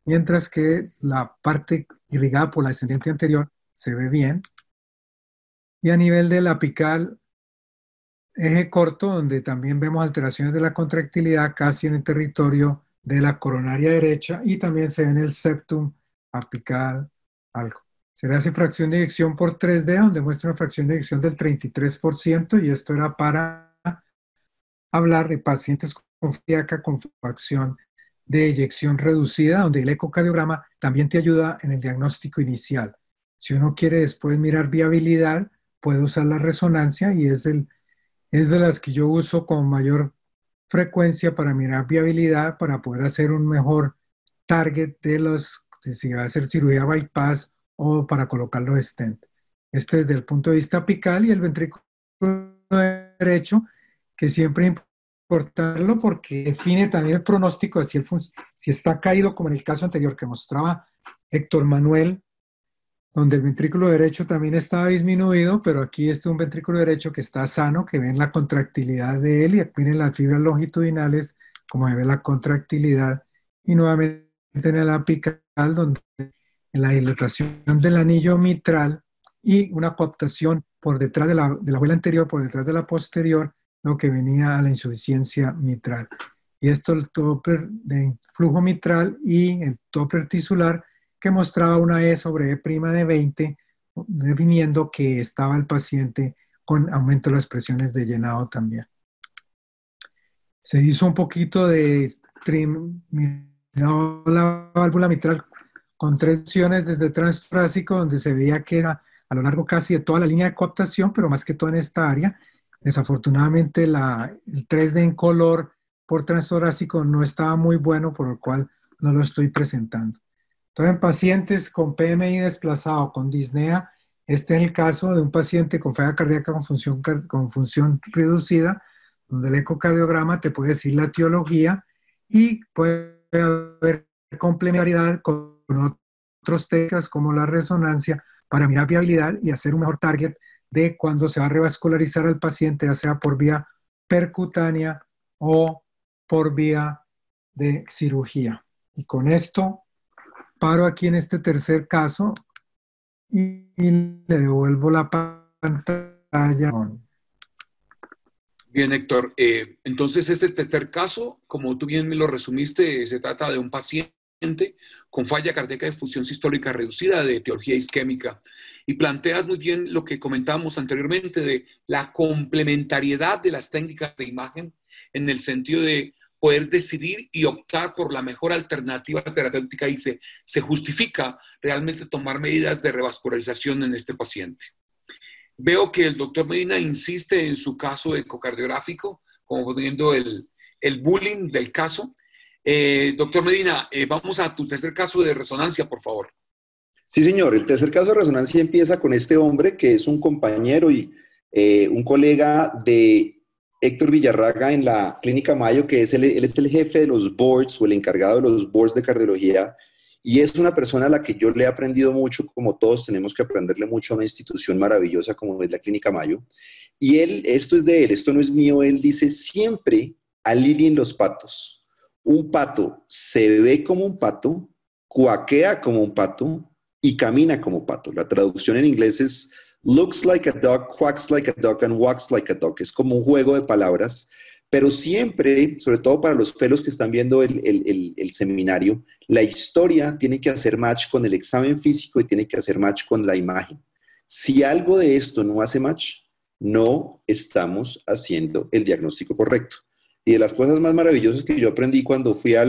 mientras que la parte irrigada por la descendente anterior se ve bien. Y a nivel del apical, eje corto, donde también vemos alteraciones de la contractilidad casi en el territorio de la coronaria derecha y también se ve en el septum apical algo. Se le hace fracción de eyección por 3D, donde muestra una fracción de eyección del 33%, y esto era para hablar de pacientes con fracción de eyección reducida, donde el ecocardiograma también te ayuda en el diagnóstico inicial. Si uno quiere después mirar viabilidad, puede usar la resonancia y es de las que yo uso con mayor frecuencia para mirar viabilidad, para poder hacer un mejor target de si va a hacer cirugía bypass o para colocar los stent. Este desde el punto de vista apical y el ventrículo derecho, que siempre es importante porque define también el pronóstico de si está caído, como en el caso anterior que mostraba Héctor Manuel, donde el ventrículo derecho también estaba disminuido, pero aquí este es un ventrículo derecho que está sano, que ven la contractilidad de él, y aquí miren las fibras longitudinales, como se ve la contractilidad, y nuevamente en el apical, donde en la dilatación del anillo mitral y una coaptación por detrás de la abuela anterior, por detrás de la posterior, lo que venía a la insuficiencia mitral. Y esto el Doppler de flujo mitral y el Doppler tisular, que mostraba una E sobre E' de 20, definiendo que estaba el paciente con aumento de las presiones de llenado también. Se hizo un poquito de la válvula mitral con 3 secciones desde transtorácico, donde se veía que era a lo largo casi de toda la línea de coaptación, pero más que todo en esta área. Desafortunadamente el 3D en color por transtorácico no estaba muy bueno, por lo cual no lo estoy presentando. Entonces, en pacientes con PMI desplazado, con disnea, este es el caso de un paciente con falla cardíaca con función reducida, donde el ecocardiograma te puede decir la etiología y puede haber complementariedad con otros técnicas como la resonancia para mirar viabilidad y hacer un mejor target de cuando se va a revascularizar al paciente, ya sea por vía percutánea o por vía de cirugía. Y con esto paro aquí en este tercer caso y le devuelvo la pantalla. Bien, Héctor. Entonces, este tercer caso, como tú bien me lo resumiste, se trata de un paciente con falla cardíaca de función sistólica reducida de etiología isquémica. Y planteas muy bien lo que comentábamos anteriormente de la complementariedad de las técnicas de imagen en el sentido de poder decidir y optar por la mejor alternativa terapéutica y se justifica realmente tomar medidas de revascularización en este paciente. Veo que el doctor Medina insiste en su caso ecocardiográfico, como poniendo el bullying del caso. Doctor Medina, vamos a tu tercer caso de resonancia, por favor. Sí, señor. El tercer caso de resonancia empieza con este hombre que es un compañero y un colega de Héctor Villarraga en la Clínica Mayo, que él es el jefe de los boards o el encargado de los boards de cardiología, y es una persona a la que yo le he aprendido mucho, como todos tenemos que aprenderle mucho a una institución maravillosa como es la Clínica Mayo. Y esto es de él, esto no es mío, él dice siempre alineen los patos. Un pato se ve como un pato, cuaquea como un pato y camina como pato. La traducción en inglés es looks like a dog, quacks like a dog and walks like a dog. Es como un juego de palabras, pero siempre, sobre todo para los fellows que están viendo el seminario, la historia tiene que hacer match con el examen físico y tiene que hacer match con la imagen. Si algo de esto no hace match, no estamos haciendo el diagnóstico correcto. Y de las cosas más maravillosas que yo aprendí cuando fui a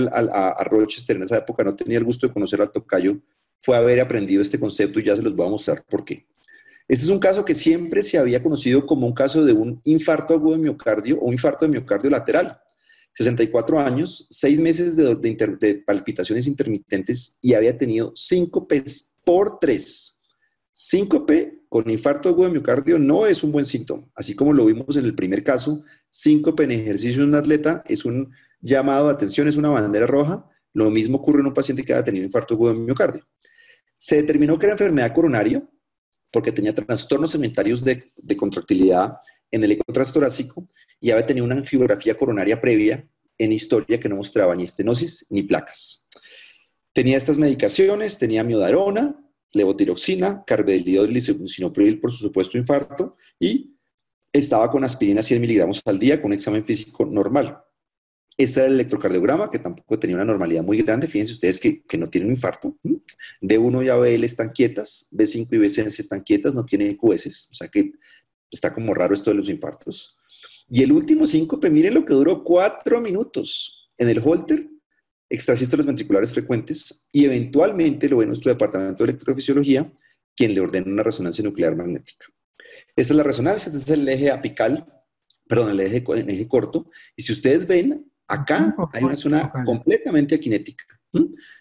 Rochester en esa época, no tenía el gusto de conocer al tocayo, fue haber aprendido este concepto y ya se los voy a mostrar por qué. Este es un caso que siempre se había conocido como un caso de un infarto agudo de miocardio o un infarto de miocardio lateral. 64 años, 6 meses de palpitaciones intermitentes y había tenido síncopes por 3. Síncope con infarto agudo de miocardio no es un buen síntoma. Así como lo vimos en el primer caso, síncope en ejercicio de un atleta es un llamado de atención, es una bandera roja. Lo mismo ocurre en un paciente que haya tenido infarto agudo de miocardio. Se determinó que era enfermedad coronaria porque tenía trastornos segmentarios de contractilidad en el eco transtorácico y había tenido una angiografía coronaria previa en historia que no mostraba ni estenosis ni placas. Tenía estas medicaciones, tenía miodarona, levotiroxina, carvedilol y lisinopril por su supuesto infarto y estaba con aspirina 100 miligramos al día con un examen físico normal. Este era el electrocardiograma, que tampoco tenía una normalidad muy grande. Fíjense ustedes que no tiene un infarto. D1 y ABL están quietas, B5 y B6 están quietas, no tienen QS. O sea que está como raro esto de los infartos. Y el último síncope, miren lo que duró 4 minutos. En el Holter, extrasístoles ventriculares frecuentes y eventualmente lo ve nuestro departamento de electrofisiología, quien le ordena una resonancia nuclear magnética. Esta es la resonancia, este es el eje apical, perdón, el eje corto, y si ustedes ven, acá hay una zona completamente aquinética.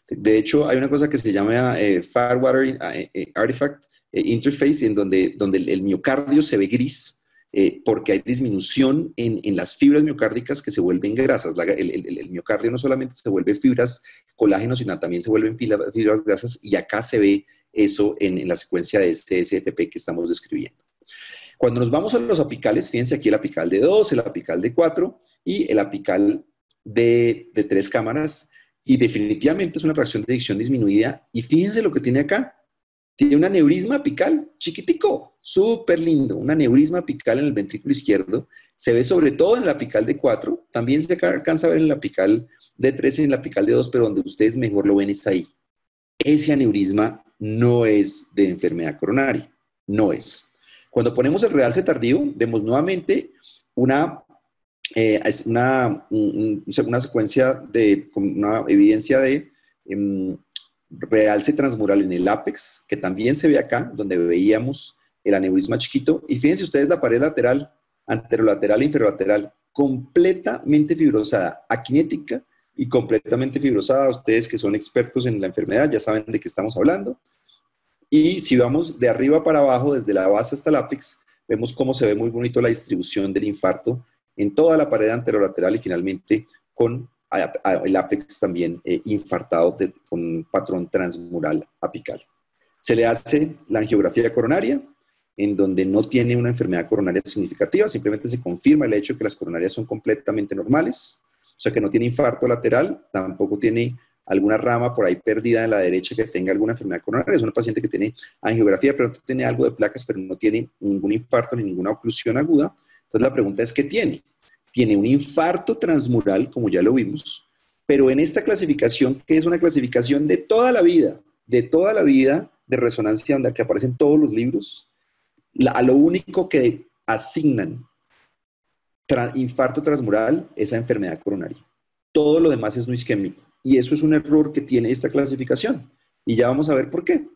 De hecho, hay una cosa que se llama Firewater Artifact Interface, en donde el miocardio se ve gris, porque hay disminución en las fibras miocárdicas que se vuelven grasas. El miocardio no solamente se vuelve fibras colágeno, sino también se vuelven fibras grasas, y acá se ve eso en la secuencia de este SFP que estamos describiendo. Cuando nos vamos a los apicales, fíjense aquí el apical de 2, el apical de 4 y el apical de 3 cámaras, y definitivamente es una fracción de eyección disminuida, y fíjense lo que tiene acá. Tiene un aneurisma apical chiquitico, súper lindo, un aneurisma apical en el ventrículo izquierdo. Se ve sobre todo en el apical de 4, también se alcanza a ver en el apical de 3 y en el apical de 2, pero donde ustedes mejor lo ven es ahí. Ese aneurisma no es de enfermedad coronaria, no es. Cuando ponemos el realce tardío, vemos nuevamente una secuencia una evidencia de realce transmural en el ápex, que también se ve acá, donde veíamos el aneurisma chiquito. Y fíjense ustedes la pared lateral, anterolateral e inferolateral, completamente fibrosada, aquinética y completamente fibrosada. Ustedes que son expertos en la enfermedad ya saben de qué estamos hablando. Y si vamos de arriba para abajo, desde la base hasta el ápex, vemos cómo se ve muy bonito la distribución del infarto en toda la pared anterolateral y finalmente con el ápex también infartado con un patrón transmural apical. Se le hace la angiografía coronaria, en donde no tiene una enfermedad coronaria significativa, simplemente se confirma el hecho de que las coronarias son completamente normales, o sea que no tiene infarto lateral, tampoco tiene alguna rama por ahí perdida en la derecha que tenga alguna enfermedad coronaria. Es una paciente que tiene angiografía, pero tiene algo de placas, pero no tiene ningún infarto ni ninguna oclusión aguda. Entonces la pregunta es, ¿qué tiene? Tiene un infarto transmural, como ya lo vimos, pero en esta clasificación, que es una clasificación de toda la vida de resonancia, donde aquí aparecen todos los libros, a lo único que asignan infarto transmural es a enfermedad coronaria. Todo lo demás es no isquémico. Y eso es un error que tiene esta clasificación. Y ya vamos a ver por qué.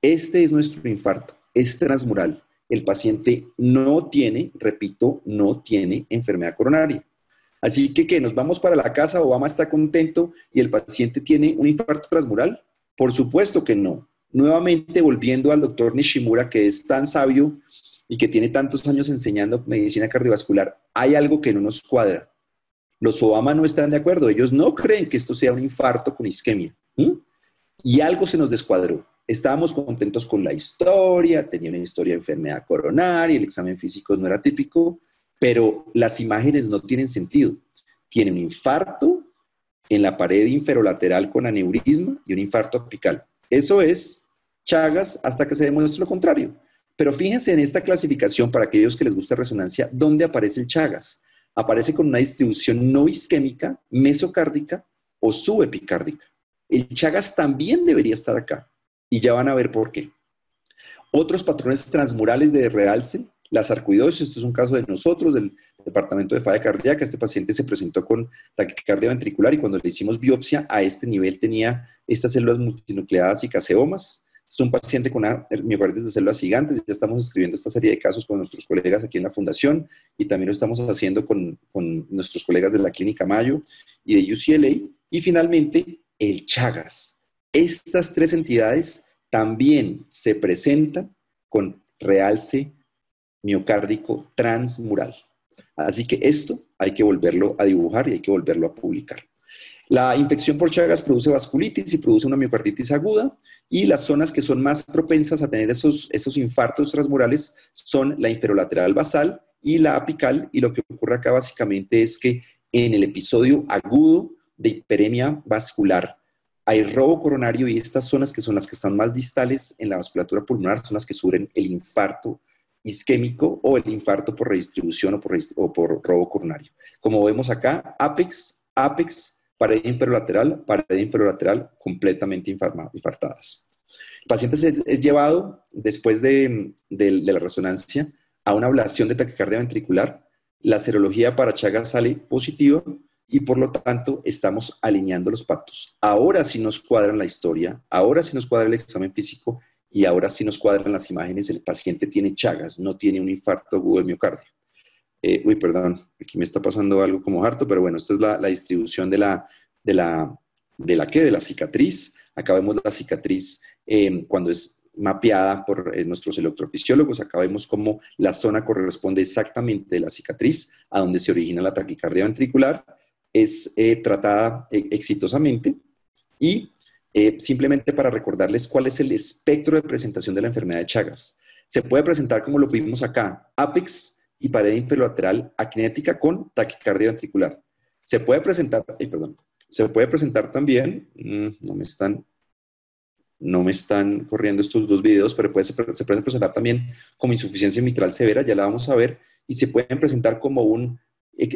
Este es nuestro infarto, es transmural. El paciente no tiene, repito, no tiene enfermedad coronaria. Así que, ¿qué? ¿Nos vamos para la casa? ¿Obama está contento y el paciente tiene un infarto transmural? Por supuesto que no. Nuevamente, volviendo al doctor Nishimura, que es tan sabio y que tiene tantos años enseñando medicina cardiovascular, hay algo que no nos cuadra. Los Obama no están de acuerdo. Ellos no creen que esto sea un infarto con isquemia. Y algo se nos descuadró. Estábamos contentos con la historia, tenía una historia de enfermedad coronaria, el examen físico no era típico, pero las imágenes no tienen sentido. Tiene un infarto en la pared inferolateral con aneurisma y un infarto apical. Eso es Chagas hasta que se demuestre lo contrario. Pero fíjense en esta clasificación, para aquellos que les gusta resonancia, ¿dónde aparece el Chagas? Aparece con una distribución no isquémica, mesocárdica o subepicárdica. El Chagas también debería estar acá. Y ya van a ver por qué. Otros patrones transmurales de realce, la sarcoidosis. Esto es un caso de nosotros, del departamento de falla cardíaca. Este paciente se presentó con taquicardia ventricular y cuando le hicimos biopsia a este nivel tenía estas células multinucleadas y caseomas. Es un paciente con una miocarditis de células gigantes. Ya estamos escribiendo esta serie de casos con nuestros colegas aquí en la fundación y también lo estamos haciendo con nuestros colegas de la Clínica Mayo y de UCLA. Y finalmente, el Chagas. Estas tres entidades también se presentan con realce miocárdico transmural. Así que esto hay que volverlo a dibujar y hay que volverlo a publicar. La infección por Chagas produce vasculitis y produce una miocarditis aguda y las zonas que son más propensas a tener esos infartos transmurales son la inferolateral basal y la apical, y lo que ocurre acá básicamente es que en el episodio agudo de hiperemia vascular hay robo coronario y estas zonas que son las que están más distales en la vasculatura pulmonar son las que sufren el infarto isquémico o el infarto por redistribución o por robo coronario. Como vemos acá, ápex, pared inferolateral completamente infartadas. El paciente es llevado después de la resonancia a una ablación de taquicardia ventricular. La serología para Chagas sale positiva y por lo tanto estamos alineando los patos. Ahora sí nos cuadran la historia, ahora sí nos cuadra el examen físico y ahora sí nos cuadran las imágenes. El paciente tiene Chagas, no tiene un infarto agudo del miocardio. Perdón, aquí me está pasando algo como harto, pero bueno, esta es la distribución de la cicatriz. Acá vemos la cicatriz cuando es mapeada por nuestros electrofisiólogos. Acá vemos cómo la zona corresponde exactamente de la cicatriz a donde se origina la taquicardia ventricular. Es tratada exitosamente y simplemente para recordarles cuál es el espectro de presentación de la enfermedad de Chagas. Se puede presentar como lo vimos acá, ápex y pared infralateral aquinética con taquicardia ventricular. Se puede presentar también, no me están corriendo estos dos videos, pero se pueden presentar también como insuficiencia mitral severa, ya la vamos a ver, y se pueden presentar como un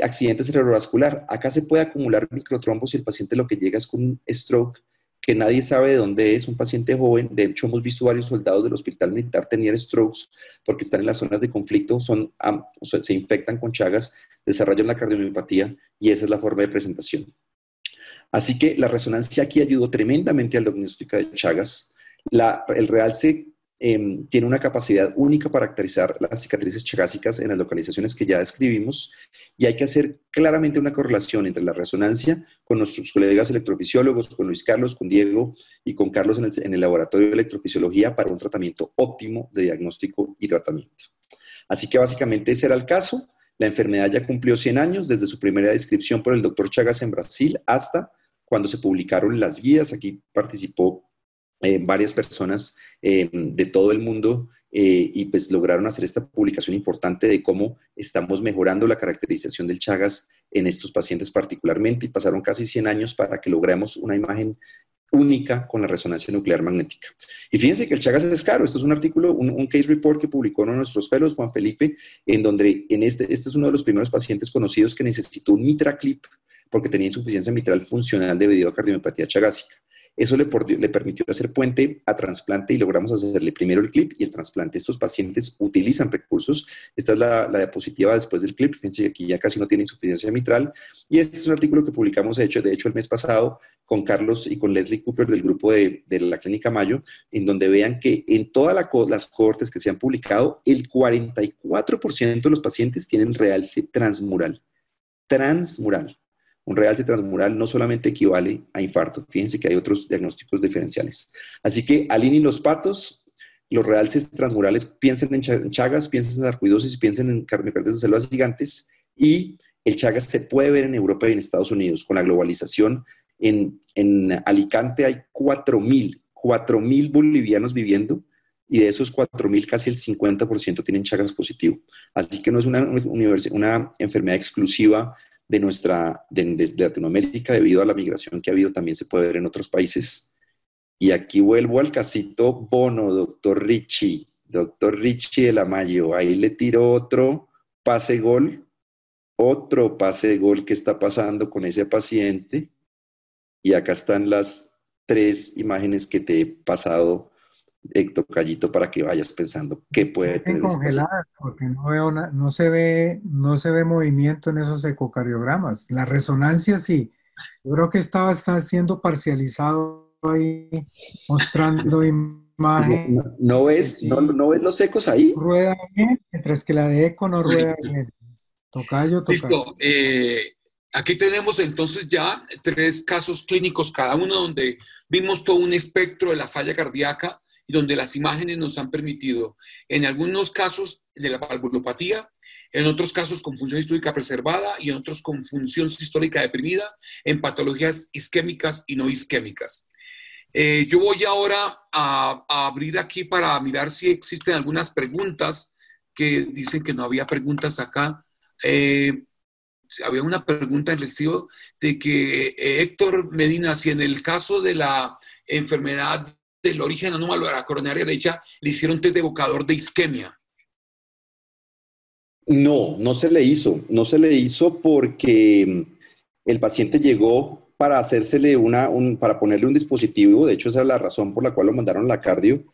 accidente cerebrovascular. Acá se puede acumular microtrombos y el paciente lo que llega es con un stroke que nadie sabe de dónde es, un paciente joven. De hecho, hemos visto varios soldados del hospital militar tener strokes porque están en las zonas de conflicto, se infectan con Chagas, desarrollan la cardiomiopatía y esa es la forma de presentación. Así que la resonancia aquí ayudó tremendamente al diagnóstico de Chagas. El realce tiene una capacidad única para caracterizar las cicatrices chagásicas en las localizaciones que ya describimos, y hay que hacer claramente una correlación entre la resonancia con nuestros colegas electrofisiólogos, con Luis Carlos, con Diego y con Carlos en el laboratorio de electrofisiología para un tratamiento óptimo de diagnóstico y tratamiento. Así que básicamente ese era el caso. La enfermedad ya cumplió 100 años desde su primera descripción por el doctor Chagas en Brasil hasta cuando se publicaron las guías. Aquí participó varias personas de todo el mundo y pues lograron hacer esta publicación importante de cómo estamos mejorando la caracterización del Chagas en estos pacientes particularmente, y pasaron casi 100 años para que logremos una imagen única con la resonancia nuclear magnética. Y fíjense que el Chagas es caro. Esto es un artículo, un case report que publicó uno de nuestros fellows, Juan Felipe, en donde este es uno de los primeros pacientes conocidos que necesitó un MitraClip porque tenía insuficiencia mitral funcional debido a cardiomiopatía chagásica. Eso le permitió hacer puente a trasplante y logramos hacerle primero el clip y el trasplante. Estos pacientes utilizan recursos. Esta es la diapositiva después del clip. Fíjense que aquí ya casi no tiene insuficiencia mitral. Y este es un artículo que publicamos, de hecho el mes pasado, con Carlos y con Leslie Cooper del grupo de la Clínica Mayo, en donde vean que en todas las cohortes que se han publicado, el 44% de los pacientes tienen realce transmural. Transmural. Un realce transmural no solamente equivale a infarto. Fíjense que hay otros diagnósticos diferenciales. Así que alineen los patos, los realces transmurales, piensen en Chagas, piensen en sarcoidosis, piensen en miocardios de células gigantes, y el Chagas se puede ver en Europa y en Estados Unidos. Con la globalización, en Alicante hay 4.000 bolivianos viviendo, y de esos 4.000 casi el 50% tienen Chagas positivo. Así que no es una enfermedad exclusiva de Latinoamérica, debido a la migración que ha habido, también se puede ver en otros países. Y aquí vuelvo al casito Bono, doctor Richie de la Mayo. Ahí le tiró otro pase gol que está pasando con ese paciente. Y acá están las 3 imágenes que te he pasado, tocallito, para que vayas pensando qué puede tener. Congeladas, porque no se ve movimiento en esos ecocardiogramas. La resonancia sí. Yo creo que está siendo parcializado ahí, mostrando imagen. ¿No ves los ecos ahí? Rueda bien, mientras que la de eco no rueda bien. Tocayo. Listo. Aquí tenemos entonces ya 3 casos clínicos cada uno, donde vimos todo un espectro de la falla cardíaca y donde las imágenes nos han permitido, en algunos casos de la valvulopatía, en otros casos con función histórica preservada y en otros con función sistólica deprimida, en patologías isquémicas y no isquémicas. Yo voy ahora a abrir aquí para mirar si existen algunas preguntas, que dicen que no había preguntas acá. Había una pregunta en el CIO de que Héctor Medina, si en el caso de la enfermedad del origen anómalo de la coronaria derecha le hicieron test de evocador de isquemia. No se le hizo porque el paciente llegó para para ponerle un dispositivo. De hecho, esa es la razón por la cual lo mandaron a la cardio,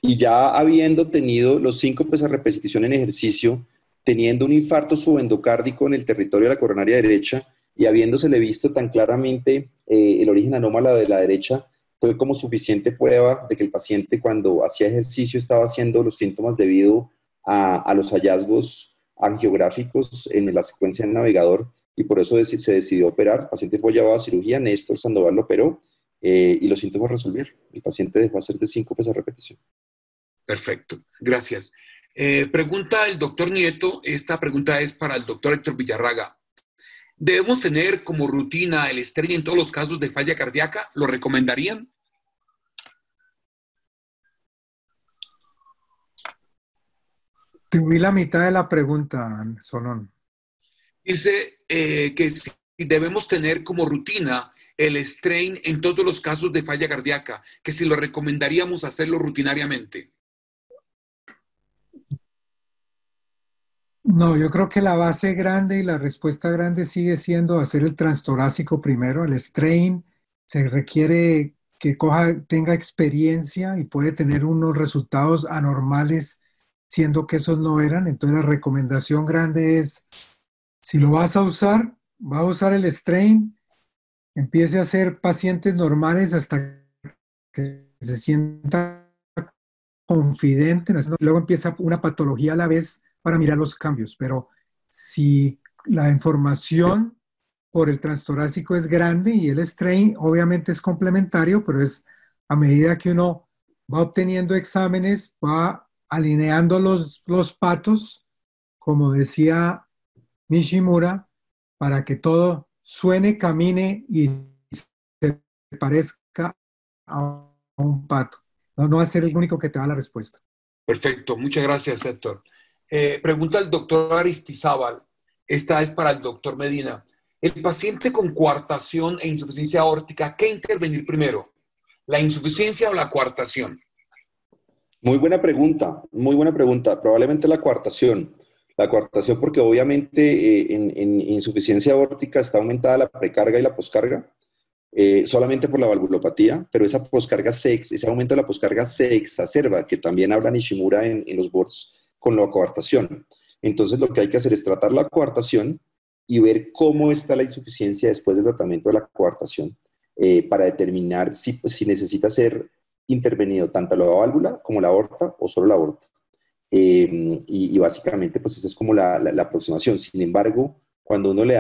y ya habiendo tenido los síncopes a repetición en ejercicio, teniendo un infarto subendocárdico en el territorio de la coronaria derecha, y habiéndosele visto tan claramente el origen anómalo de la derecha, fue como suficiente prueba de que el paciente cuando hacía ejercicio estaba haciendo los síntomas debido a los hallazgos angiográficos en la secuencia del navegador, y por eso se decidió operar. El paciente fue llevado a cirugía, Néstor Sandoval lo operó, y los síntomas resolvieron. El paciente dejó hacer de síncopes a repetición. Perfecto, gracias. Pregunta el doctor Nieto, esta pregunta es para el doctor Héctor Villarraga. ¿Debemos tener como rutina el estrés en todos los casos de falla cardíaca? ¿Lo recomendarían? Te oí la mitad de la pregunta, Solón. Dice que si debemos tener como rutina el strain en todos los casos de falla cardíaca, que si lo recomendaríamos hacerlo rutinariamente. No, yo creo que la base grande y la respuesta grande sigue siendo hacer el transtorácico primero. El strain se requiere que tenga experiencia y puede tener unos resultados anormales, siendo que esos no eran. Entonces la recomendación grande es, si lo vas a usar, va a usar el strain, empiece a hacer pacientes normales hasta que se sienta confidente, luego empieza una patología a la vez para mirar los cambios. Pero si la información por el transtorácico es grande y el strain obviamente es complementario, pero es a medida que uno va obteniendo exámenes, va alineando los patos, como decía Nishimura, para que todo suene, camine y se parezca a un pato. No va a ser el único que te da la respuesta. Perfecto, muchas gracias, Héctor. Pregunta el doctor Aristizábal, esta es para el doctor Medina. El paciente con coartación e insuficiencia aórtica, ¿qué intervenir primero? ¿La insuficiencia o la coartación? Muy buena pregunta, muy buena pregunta. Probablemente la coartación. La coartación porque obviamente en insuficiencia aórtica está aumentada la precarga y la poscarga, solamente por la valvulopatía, pero ese aumento de la poscarga se exacerba, que también habla Nishimura en los boards, con la coartación. Entonces lo que hay que hacer es tratar la coartación y ver cómo está la insuficiencia después del tratamiento de la coartación, para determinar si necesita ser intervenido tanto la válvula como la aorta o solo la aorta. Y básicamente pues esa es como la aproximación. Sin embargo, cuando le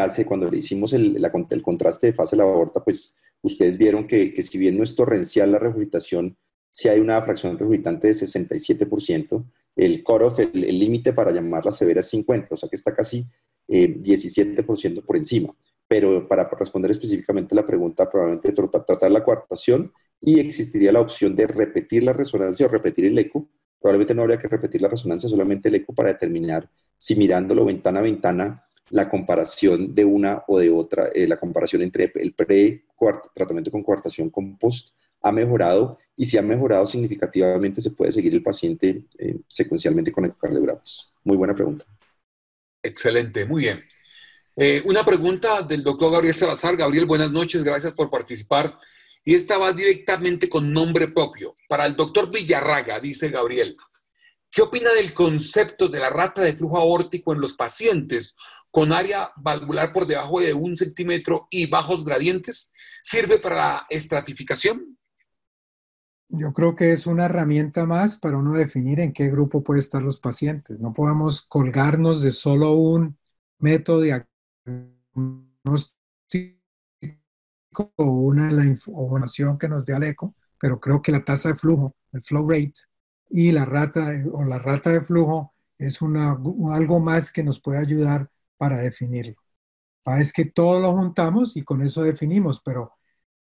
hicimos el contraste de fase de la aorta, pues ustedes vieron que si bien no es torrencial la regurgitación, sí hay una fracción regurgitante de 67%, el cutoff, el límite para llamarla severa es 50%, o sea que está casi 17% por encima. Pero para responder específicamente la pregunta, probablemente tratar la coartación, y existiría la opción de repetir la resonancia o repetir el eco. Probablemente no habría que repetir la resonancia, solamente el eco, para determinar si mirándolo ventana a ventana, la comparación de una o de otra, la comparación entre el pre-tratamiento con coartación con post ha mejorado, y si ha mejorado significativamente se puede seguir el paciente secuencialmente con ecocardiogramas. Muy buena pregunta. Excelente, muy bien. Una pregunta del doctor Gabriel Salazar. Gabriel, buenas noches, gracias por participar. Y esta va directamente con nombre propio. Para el doctor Villarraga, dice Gabriel, ¿qué opina del concepto de la rata de flujo aórtico en los pacientes con área valvular por debajo de 1 centímetro y bajos gradientes? ¿Sirve para la estratificación? Yo creo que es una herramienta más para uno definir en qué grupo pueden estar los pacientes. No podemos colgarnos de solo un método diagnóstico o la información que nos dé al eco, pero creo que la tasa de flujo, el flow rate, y la rata de flujo es algo más que nos puede ayudar para definirlo. Es que todo lo juntamos y con eso definimos, pero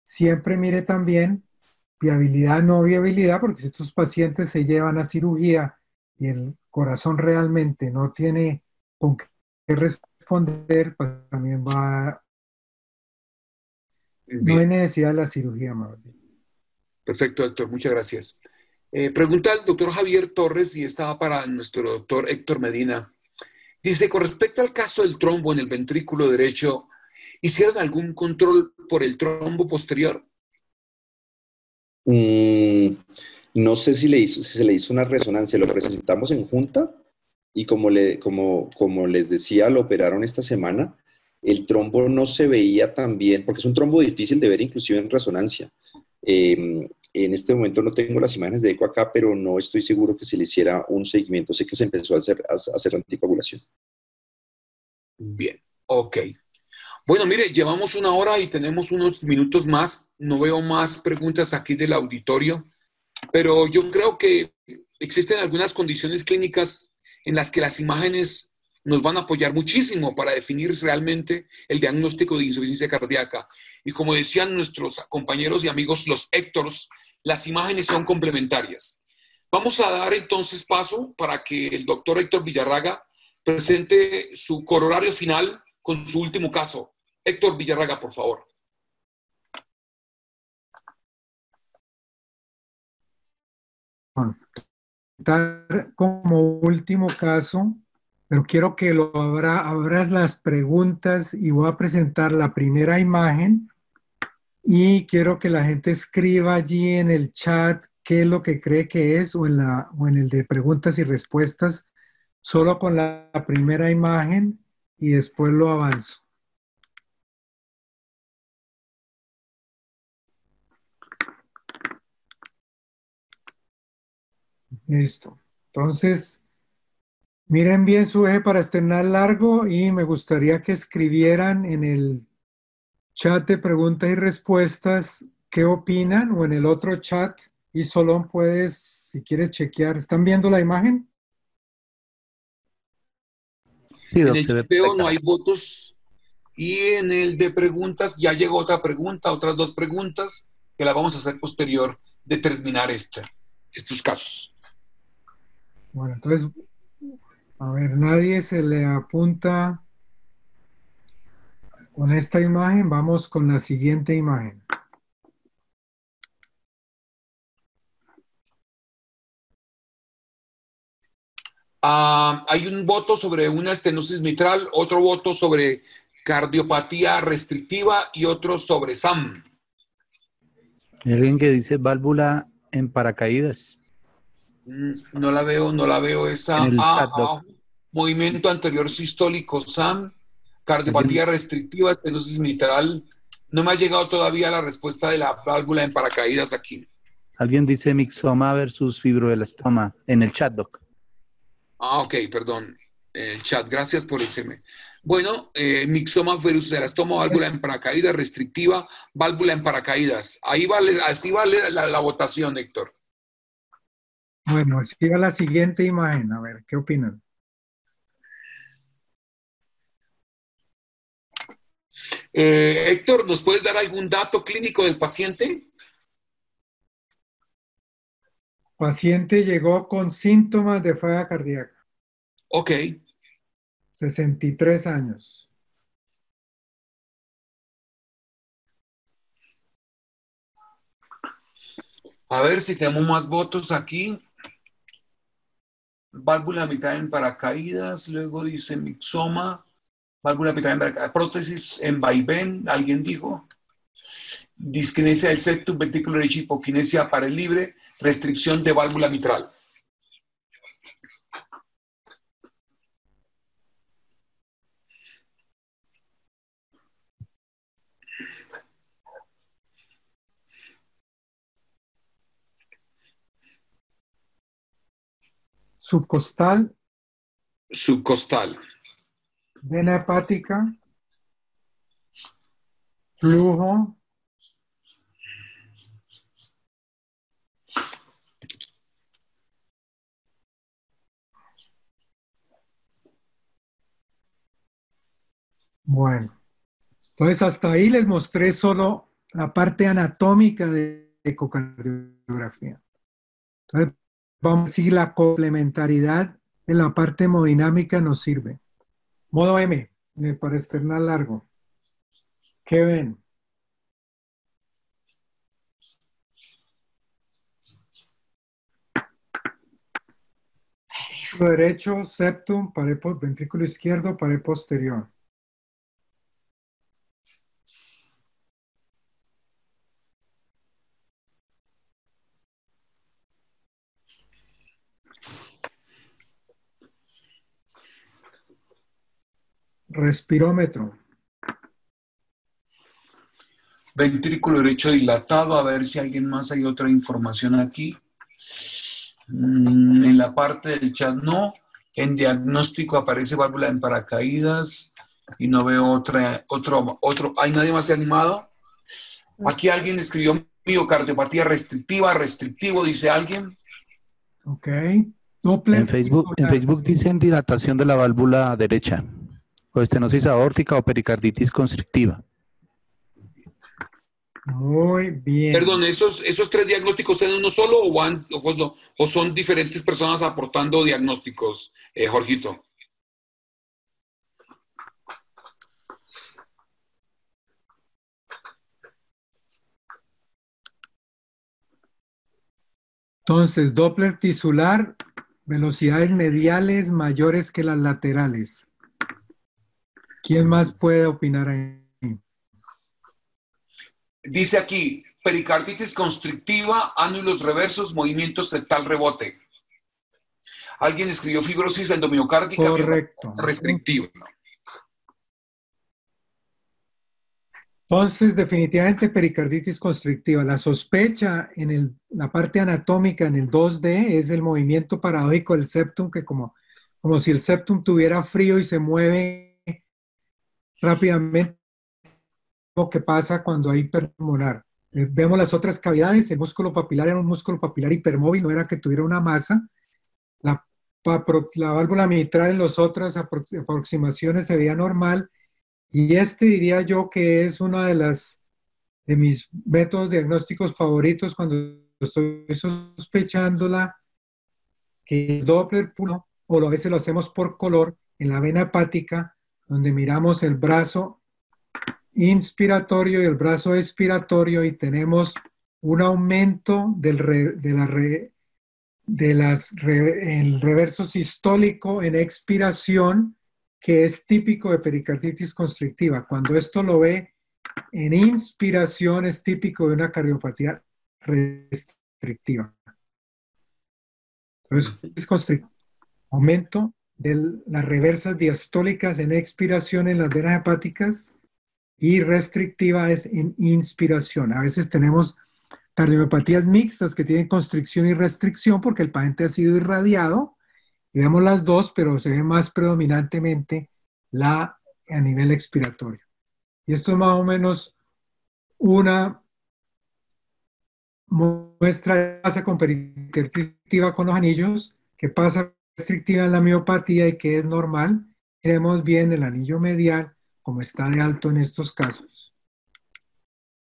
siempre mire también viabilidad, no viabilidad, porque si estos pacientes se llevan a cirugía y el corazón realmente no tiene con qué responder, pues también no hay necesidad de la cirugía, más bien. Perfecto, doctor, muchas gracias. Pregunta al doctor Javier Torres, y estaba para nuestro doctor Héctor Medina. Dice, con respecto al caso del trombo en el ventrículo derecho, ¿hicieron algún control por el trombo posterior? No sé si se le hizo una resonancia. Lo presentamos en junta y como les decía, lo operaron esta semana. el trombo no se veía tan bien, porque es un trombo difícil de ver inclusive en resonancia. En este momento no tengo las imágenes de eco acá, pero no estoy seguro que se le hiciera un seguimiento. Sé que se empezó a hacer anticoagulación. Bien, ok. Bueno, mire, llevamos una hora y tenemos unos minutos más. No veo más preguntas aquí del auditorio, pero yo creo que existen algunas condiciones clínicas en las que las imágenes nos van a apoyar muchísimo para definir realmente el diagnóstico de insuficiencia cardíaca. Y como decían nuestros compañeros y amigos, los Héctors, las imágenes son complementarias. Vamos a dar entonces paso para que el doctor Héctor Villarraga presente su corolario final con su último caso. Héctor Villarraga, por favor. Como último caso, pero quiero que abras las preguntas y voy a presentar la primera imagen y quiero que la gente escriba allí en el chat qué es lo que cree que es o en el de preguntas y respuestas, solo con la primera imagen y después lo avanzo. Listo. Entonces, miren bien su eje para externar largo y me gustaría que escribieran en el chat de preguntas y respuestas qué opinan o en el otro chat. Y Solón puedes, si quieres chequear. ¿Están viendo la imagen? Sí, En Doc, el se ve chateo no perfecta. hay votos y en el de preguntas ya llegó otra pregunta, otras dos preguntas que las vamos a hacer posterior de terminar estos casos. Bueno, entonces, a ver, nadie se le apunta con esta imagen. Vamos con la siguiente imagen. Hay un voto sobre una estenosis mitral, otro voto sobre cardiopatía restrictiva y otro sobre SAM. Hay alguien que dice válvula en paracaídas No la veo, no la veo en esa. el chat, Doc. Abajo. Movimiento anterior sistólico SAM, Alguien, cardiopatía restrictiva, estenosis mitral. No me ha llegado todavía la respuesta de la válvula en paracaídas aquí. alguien dice mixoma versus fibroelastoma en el chat, Doc. Ok, perdón. El chat, gracias por decirme. Bueno, mixoma versus elastoma, válvula en paracaídas restrictiva, válvula en paracaídas. Ahí vale, así vale la votación, Héctor. Bueno, siga la siguiente imagen. A ver, ¿qué opinan? Héctor, ¿nos puedes dar algún dato clínico del paciente? Paciente llegó con síntomas de falla cardíaca, Ok. 63 años. A ver si tenemos más votos aquí. Válvula mitad en paracaídas, luego dice mixoma, válvula mitad en paracaídas, prótesis en vaivén, alguien dijo. Disquinesia del septum ventricular y hipoquinesia para el libre, restricción de válvula mitral. Subcostal, Subcostal. vena hepática, flujo, bueno. Entonces, hasta ahí les mostré solo la parte anatómica de ecocardiografía. Entonces, vamos a seguir la complementariedad en la parte hemodinámica nos sirve. Modo M, para externar largo. ¿Qué ven? Ventrículo derecho, septum, ventrículo izquierdo, pared posterior. Respirómetro. Ventrículo derecho dilatado, a ver si alguien más hay otra información aquí. En la parte del chat no. En diagnóstico aparece válvula en paracaídas y no veo otro. ¿Hay nadie más animado? Aquí alguien escribió miocardiopatía restrictiva, restrictivo, dice alguien. Ok. Doppler En Facebook tisular. dicen dilatación de la válvula derecha, o estenosis aórtica o pericarditis constrictiva. Muy bien. Perdón, ¿esos tres diagnósticos en uno solo o son diferentes personas aportando diagnósticos, Jorgito? Entonces, Doppler tisular, velocidades mediales mayores que las laterales. ¿Quién más puede opinar ahí? Dice aquí, pericarditis constrictiva, ánulos reversos, movimientos septal rebote. Alguien escribió fibrosis endomiocárdica Correcto. restrictiva. Entonces, definitivamente pericarditis constrictiva. La sospecha en la parte anatómica, en el 2D, es el movimiento paradójico del septum, que como si el septum tuviera frío y se mueve rápidamente, lo que pasa cuando hay hiperpulmonar. Vemos las otras cavidades, el músculo papilar era un músculo papilar hipermóvil, no era que tuviera una masa. La válvula mitral en las otras aproximaciones se veía normal. Y este diría yo que es uno de mis métodos diagnósticos favoritos cuando estoy sospechándola, que es Doppler puro, o a veces lo hacemos por color en la vena hepática, donde miramos el brazo inspiratorio y el brazo expiratorio y tenemos un aumento el reverso sistólico en expiración, que es típico de pericarditis constrictiva. Cuando esto lo ve en inspiración, es típico de una cardiopatía restrictiva. Entonces, es constrictivo. Aumento de las reversas diastólicas en expiración en las venas hepáticas y restrictiva es en inspiración. A veces tenemos cardiopatías mixtas que tienen constricción y restricción porque el paciente ha sido irradiado. Y vemos las dos, pero se ve más predominantemente a nivel expiratorio. Y esto es más o menos una muestra de pasa con pericarditis con los anillos, que pasa restrictiva en la miopatía y que es normal. Vemos bien el anillo medial, como está de alto en estos casos.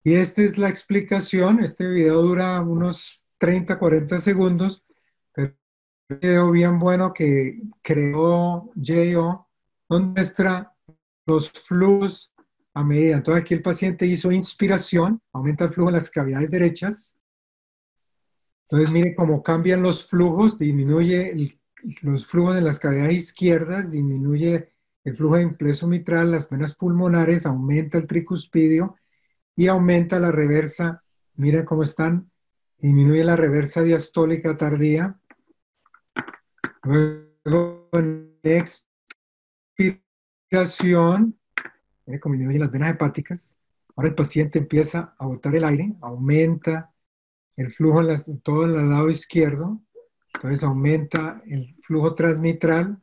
Y esta es la explicación. Este video dura unos 30, 40 segundos, pero un video bien bueno que creó J.O., donde muestra los flujos a medida. Entonces aquí el paciente hizo inspiración, aumenta el flujo en las cavidades derechas. Entonces mire cómo cambian los flujos, disminuye los flujos en las cavidades izquierdas, disminuye el flujo de impleso mitral, las venas pulmonares, aumenta el tricuspidio y aumenta la reversa. Miren cómo están, disminuye la reversa diastólica tardía. Luego en expiración, miren cómo disminuye las venas hepáticas. Ahora el paciente empieza a botar el aire, aumenta el flujo en todo el lado izquierdo, entonces aumenta el flujo transmitral,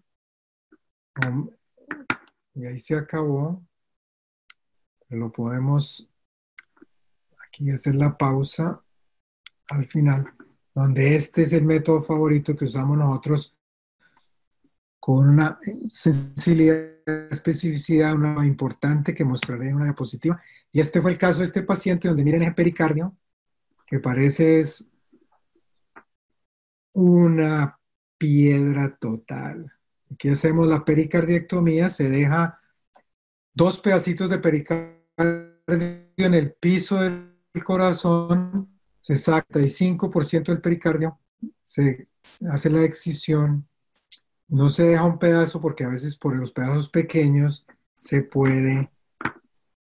y ahí se acabó. Lo podemos aquí hacer la pausa al final, donde este es el método favorito que usamos nosotros con una sensibilidad, especificidad, una importante que mostraré en una diapositiva. Y este fue el caso de este paciente donde miren ese pericardio, que parece es una piedra total. Aquí hacemos la pericardiectomía, se deja 2 pedacitos de pericardio en el piso del corazón, se saca el 5% del pericardio, se hace la excisión, no se deja un pedazo porque a veces por los pedazos pequeños se puede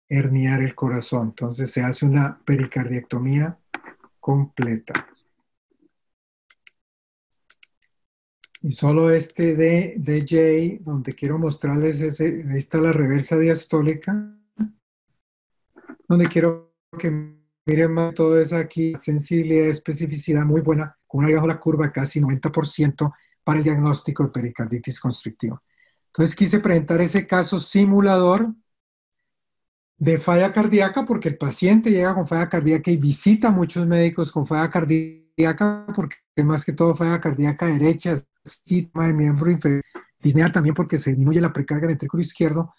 herniar el corazón. Entonces se hace una pericardiectomía completa. Y solo este de J, donde quiero mostrarles ahí está la reversa diastólica, donde quiero que miren más todo es aquí, sensibilidad, especificidad muy buena, con una bajo la curva casi 90% para el diagnóstico de pericarditis constrictiva. Entonces quise presentar ese caso simulador de falla cardíaca porque el paciente llega con falla cardíaca y visita a muchos médicos con falla cardíaca porque más que todo falla cardíaca derecha, sistema de miembro inferior, disnea también porque se disminuye la precarga del ventrículo izquierdo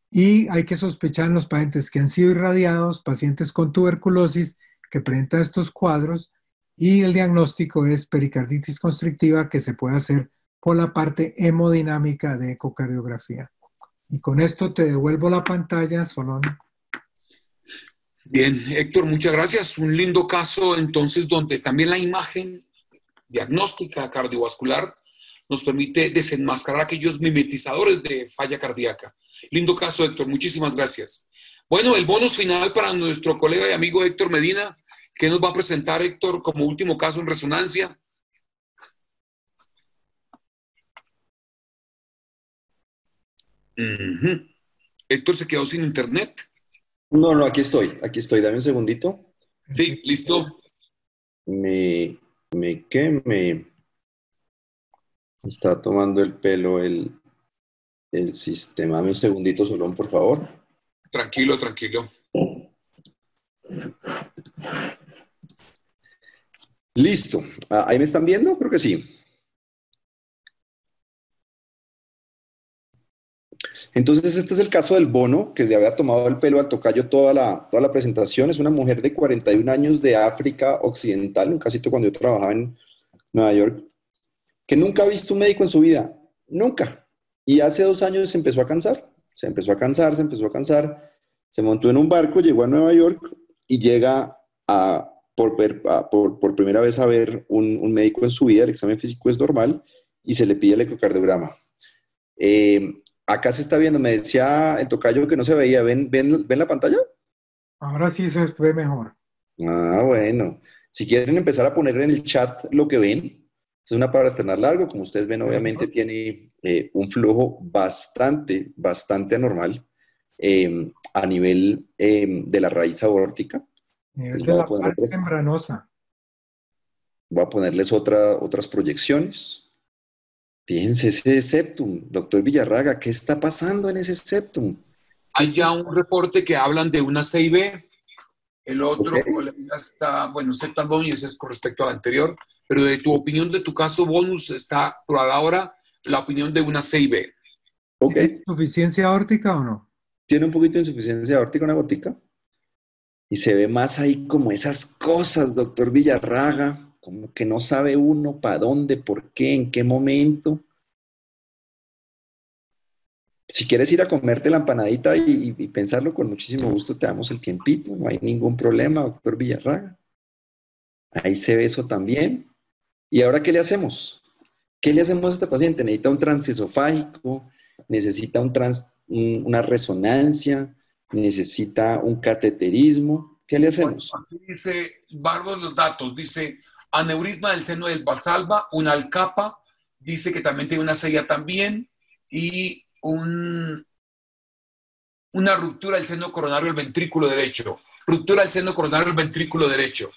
y hay que sospechar en los pacientes que han sido irradiados, pacientes con tuberculosis que presentan estos cuadros y el diagnóstico es pericarditis constrictiva que se puede hacer por la parte hemodinámica de ecocardiografía. Y con esto te devuelvo la pantalla, Solón. Bien, Héctor, muchas gracias. Un lindo caso entonces donde también la imagen diagnóstica cardiovascular nos permite desenmascarar aquellos mimetizadores de falla cardíaca. Lindo caso, Héctor. Muchísimas gracias. Bueno, el bonus final para nuestro colega y amigo Héctor Medina, que nos va a presentar, Héctor, como último caso en resonancia. Héctor se quedó sin internet. No, aquí estoy, dame un segundito. Sí, listo. Me está tomando el pelo el sistema. Dame un segundito, Solón, por favor. Tranquilo, tranquilo. Listo. ¿Ahí me están viendo? Creo que sí. Entonces, este es el caso del bono, que le había tomado el pelo al tocayo toda la presentación. Es una mujer de 41 años de África Occidental, un casito cuando yo trabajaba en Nueva York, que nunca ha visto un médico en su vida, nunca. Y hace 2 años se empezó a cansar, se montó en un barco, llegó a Nueva York y llega por primera vez a ver un médico en su vida. El examen físico es normal y se le pide el ecocardiograma. Acá se está viendo, me decía el tocayo que no se veía. ¿Ven la pantalla? Ahora sí se ve mejor. Ah, bueno. Si quieren empezar a poner en el chat lo que ven, es una paraesternal largo. Como ustedes ven, obviamente tiene un flujo bastante anormal a nivel de la raíz aórtica. Nivel de la parte membranosa. Voy a ponerles otras proyecciones. Fíjense ese septum, doctor Villarraga, ¿qué está pasando en ese septum? Hay ya un reporte que hablan de una CIB, el otro está, bueno, septum bonus, ese es con respecto al anterior, pero de tu opinión, de tu caso bonus, está por ahora la opinión de una CIB. Ok. ¿Tiene insuficiencia aórtica o no? Tiene un poquito de insuficiencia aórtica, una gotica, y se ve más ahí como esas cosas, doctor Villarraga. Como que no sabe uno para dónde, por qué, en qué momento. Si quieres ir a comerte la empanadita y pensarlo, con muchísimo gusto te damos el tiempito. No hay ningún problema, doctor Villarraga. Ahí se ve eso también. ¿Y ahora qué le hacemos? ¿Qué le hacemos a este paciente? Necesita un transesofágico, necesita una resonancia, necesita un cateterismo. ¿Qué le hacemos? Aquí dice, barbo los datos, dice aneurisma del seno del valsalva, una alcapa, dice que también tiene una sella también, y una ruptura del seno coronario del ventrículo derecho. Ruptura del seno coronario del ventrículo derecho.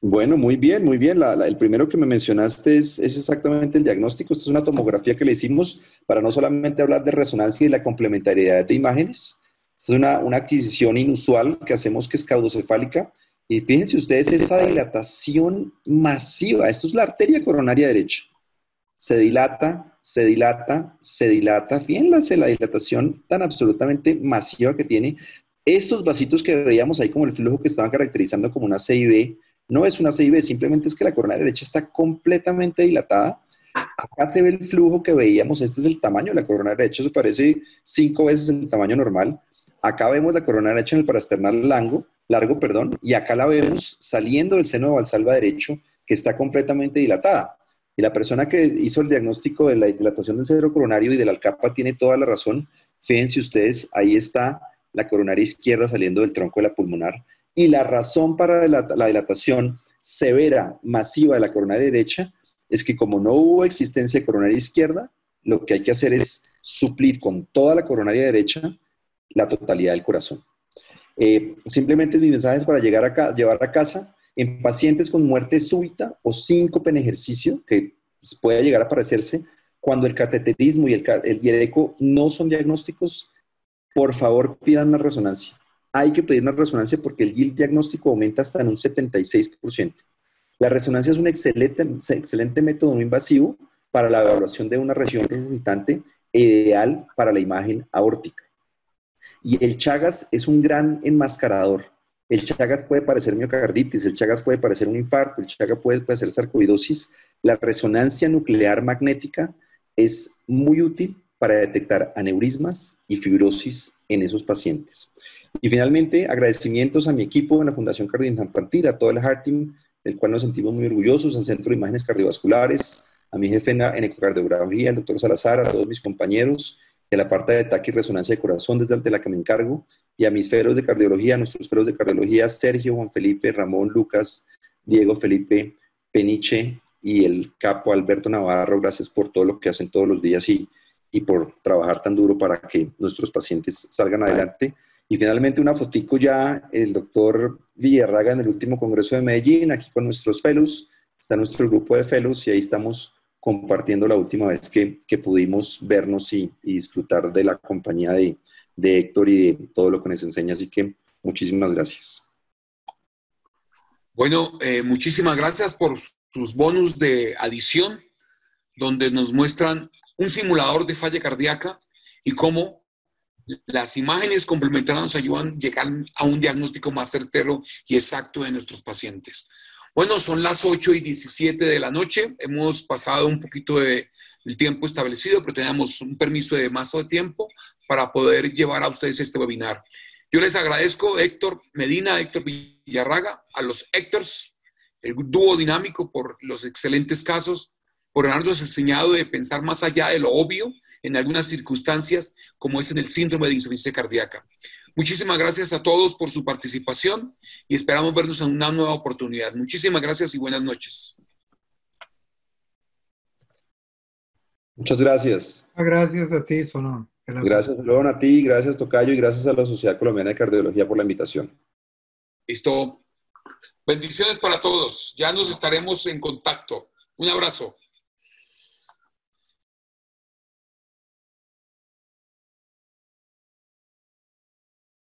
Bueno, muy bien, muy bien. El primero que me mencionaste es exactamente el diagnóstico. Esta es una tomografía que le hicimos para no solamente hablar de resonancia y la complementariedad de imágenes. Esta es una adquisición inusual que hacemos, que es caudocefálica. Y fíjense ustedes esa dilatación masiva. Esto es la arteria coronaria derecha. Se dilata, se dilata, se dilata. Fíjense la dilatación tan absolutamente masiva que tiene. Estos vasitos que veíamos ahí como el flujo que estaban caracterizando como una CIB, no es una CIB, simplemente es que la coronaria derecha está completamente dilatada. Acá se ve el flujo que veíamos. Este es el tamaño de la coronaria derecha. Eso parece 5 veces el tamaño normal. Acá vemos la coronaria derecha en el paraesternal largo, y acá la vemos saliendo del seno de valsalva derecho, que está completamente dilatada. Y la persona que hizo el diagnóstico de la dilatación del cedro coronario y de la alcapa tiene toda la razón. Fíjense ustedes, ahí está la coronaria izquierda saliendo del tronco de la pulmonar. Y la razón para la dilatación severa, masiva de la coronaria derecha, es que como no hubo existencia de coronaria izquierda, lo que hay que hacer es suplir con toda la coronaria derecha la totalidad del corazón. Simplemente mis mensajes para llevar a casa en pacientes con muerte súbita o síncope en ejercicio, que pueda llegar a aparecerse, cuando el cateterismo y el eco no son diagnósticos, por favor pidan una resonancia. Hay que pedir una resonancia porque el yield diagnóstico aumenta hasta en un 76%. La resonancia es un excelente método no invasivo para la evaluación de una región resucitante e ideal para la imagen aórtica. Y el Chagas es un gran enmascarador. El Chagas puede parecer miocarditis, el Chagas puede parecer un infarto, el Chagas puede parecer sarcoidosis. La resonancia nuclear magnética es muy útil para detectar aneurismas y fibrosis en esos pacientes. Y finalmente, agradecimientos a mi equipo en la Fundación Cardioinfantil, a todo el Heart Team, del cual nos sentimos muy orgullosos, al Centro de Imágenes Cardiovasculares, a mi jefe en ecocardiografía, el doctor Salazar, a todos mis compañeros, de la parte de ataque y resonancia de corazón, desde la que me encargo, y a mis feros de cardiología, nuestros feros de cardiología, Sergio, Juan Felipe, Ramón, Lucas, Diego, Felipe, Peniche y el capo Alberto Navarro. Gracias por todo lo que hacen todos los días y por trabajar tan duro para que nuestros pacientes salgan adelante. Y finalmente una fotico ya, el doctor Villarraga en el último congreso de Medellín, aquí con nuestros fellows, está nuestro grupo de fellows y ahí estamos compartiendo la última vez que pudimos vernos y disfrutar de la compañía de Héctor y de todo lo que nos enseña. Así que muchísimas gracias. Bueno, muchísimas gracias por sus bonus de adición, donde nos muestran un simulador de falla cardíaca y cómo las imágenes complementarias nos ayudan a llegar a un diagnóstico más certero y exacto de nuestros pacientes. Bueno, son las 8:17 de la noche. Hemos pasado un poquito del tiempo establecido, pero tenemos un permiso de más de tiempo para poder llevar a ustedes este webinar. Yo les agradezco, Héctor Medina, Héctor Villarraga, a los Héctors, el dúo dinámico, por los excelentes casos, por habernos enseñado de pensar más allá de lo obvio en algunas circunstancias, como es en el síndrome de insuficiencia cardíaca. Muchísimas gracias a todos por su participación y esperamos vernos en una nueva oportunidad. Muchísimas gracias y buenas noches. Muchas gracias. Gracias a ti, Solón. Gracias, Solón, a ti, gracias, Tocayo, y gracias a la Sociedad Colombiana de Cardiología por la invitación. Listo. Bendiciones para todos. Ya nos estaremos en contacto. Un abrazo.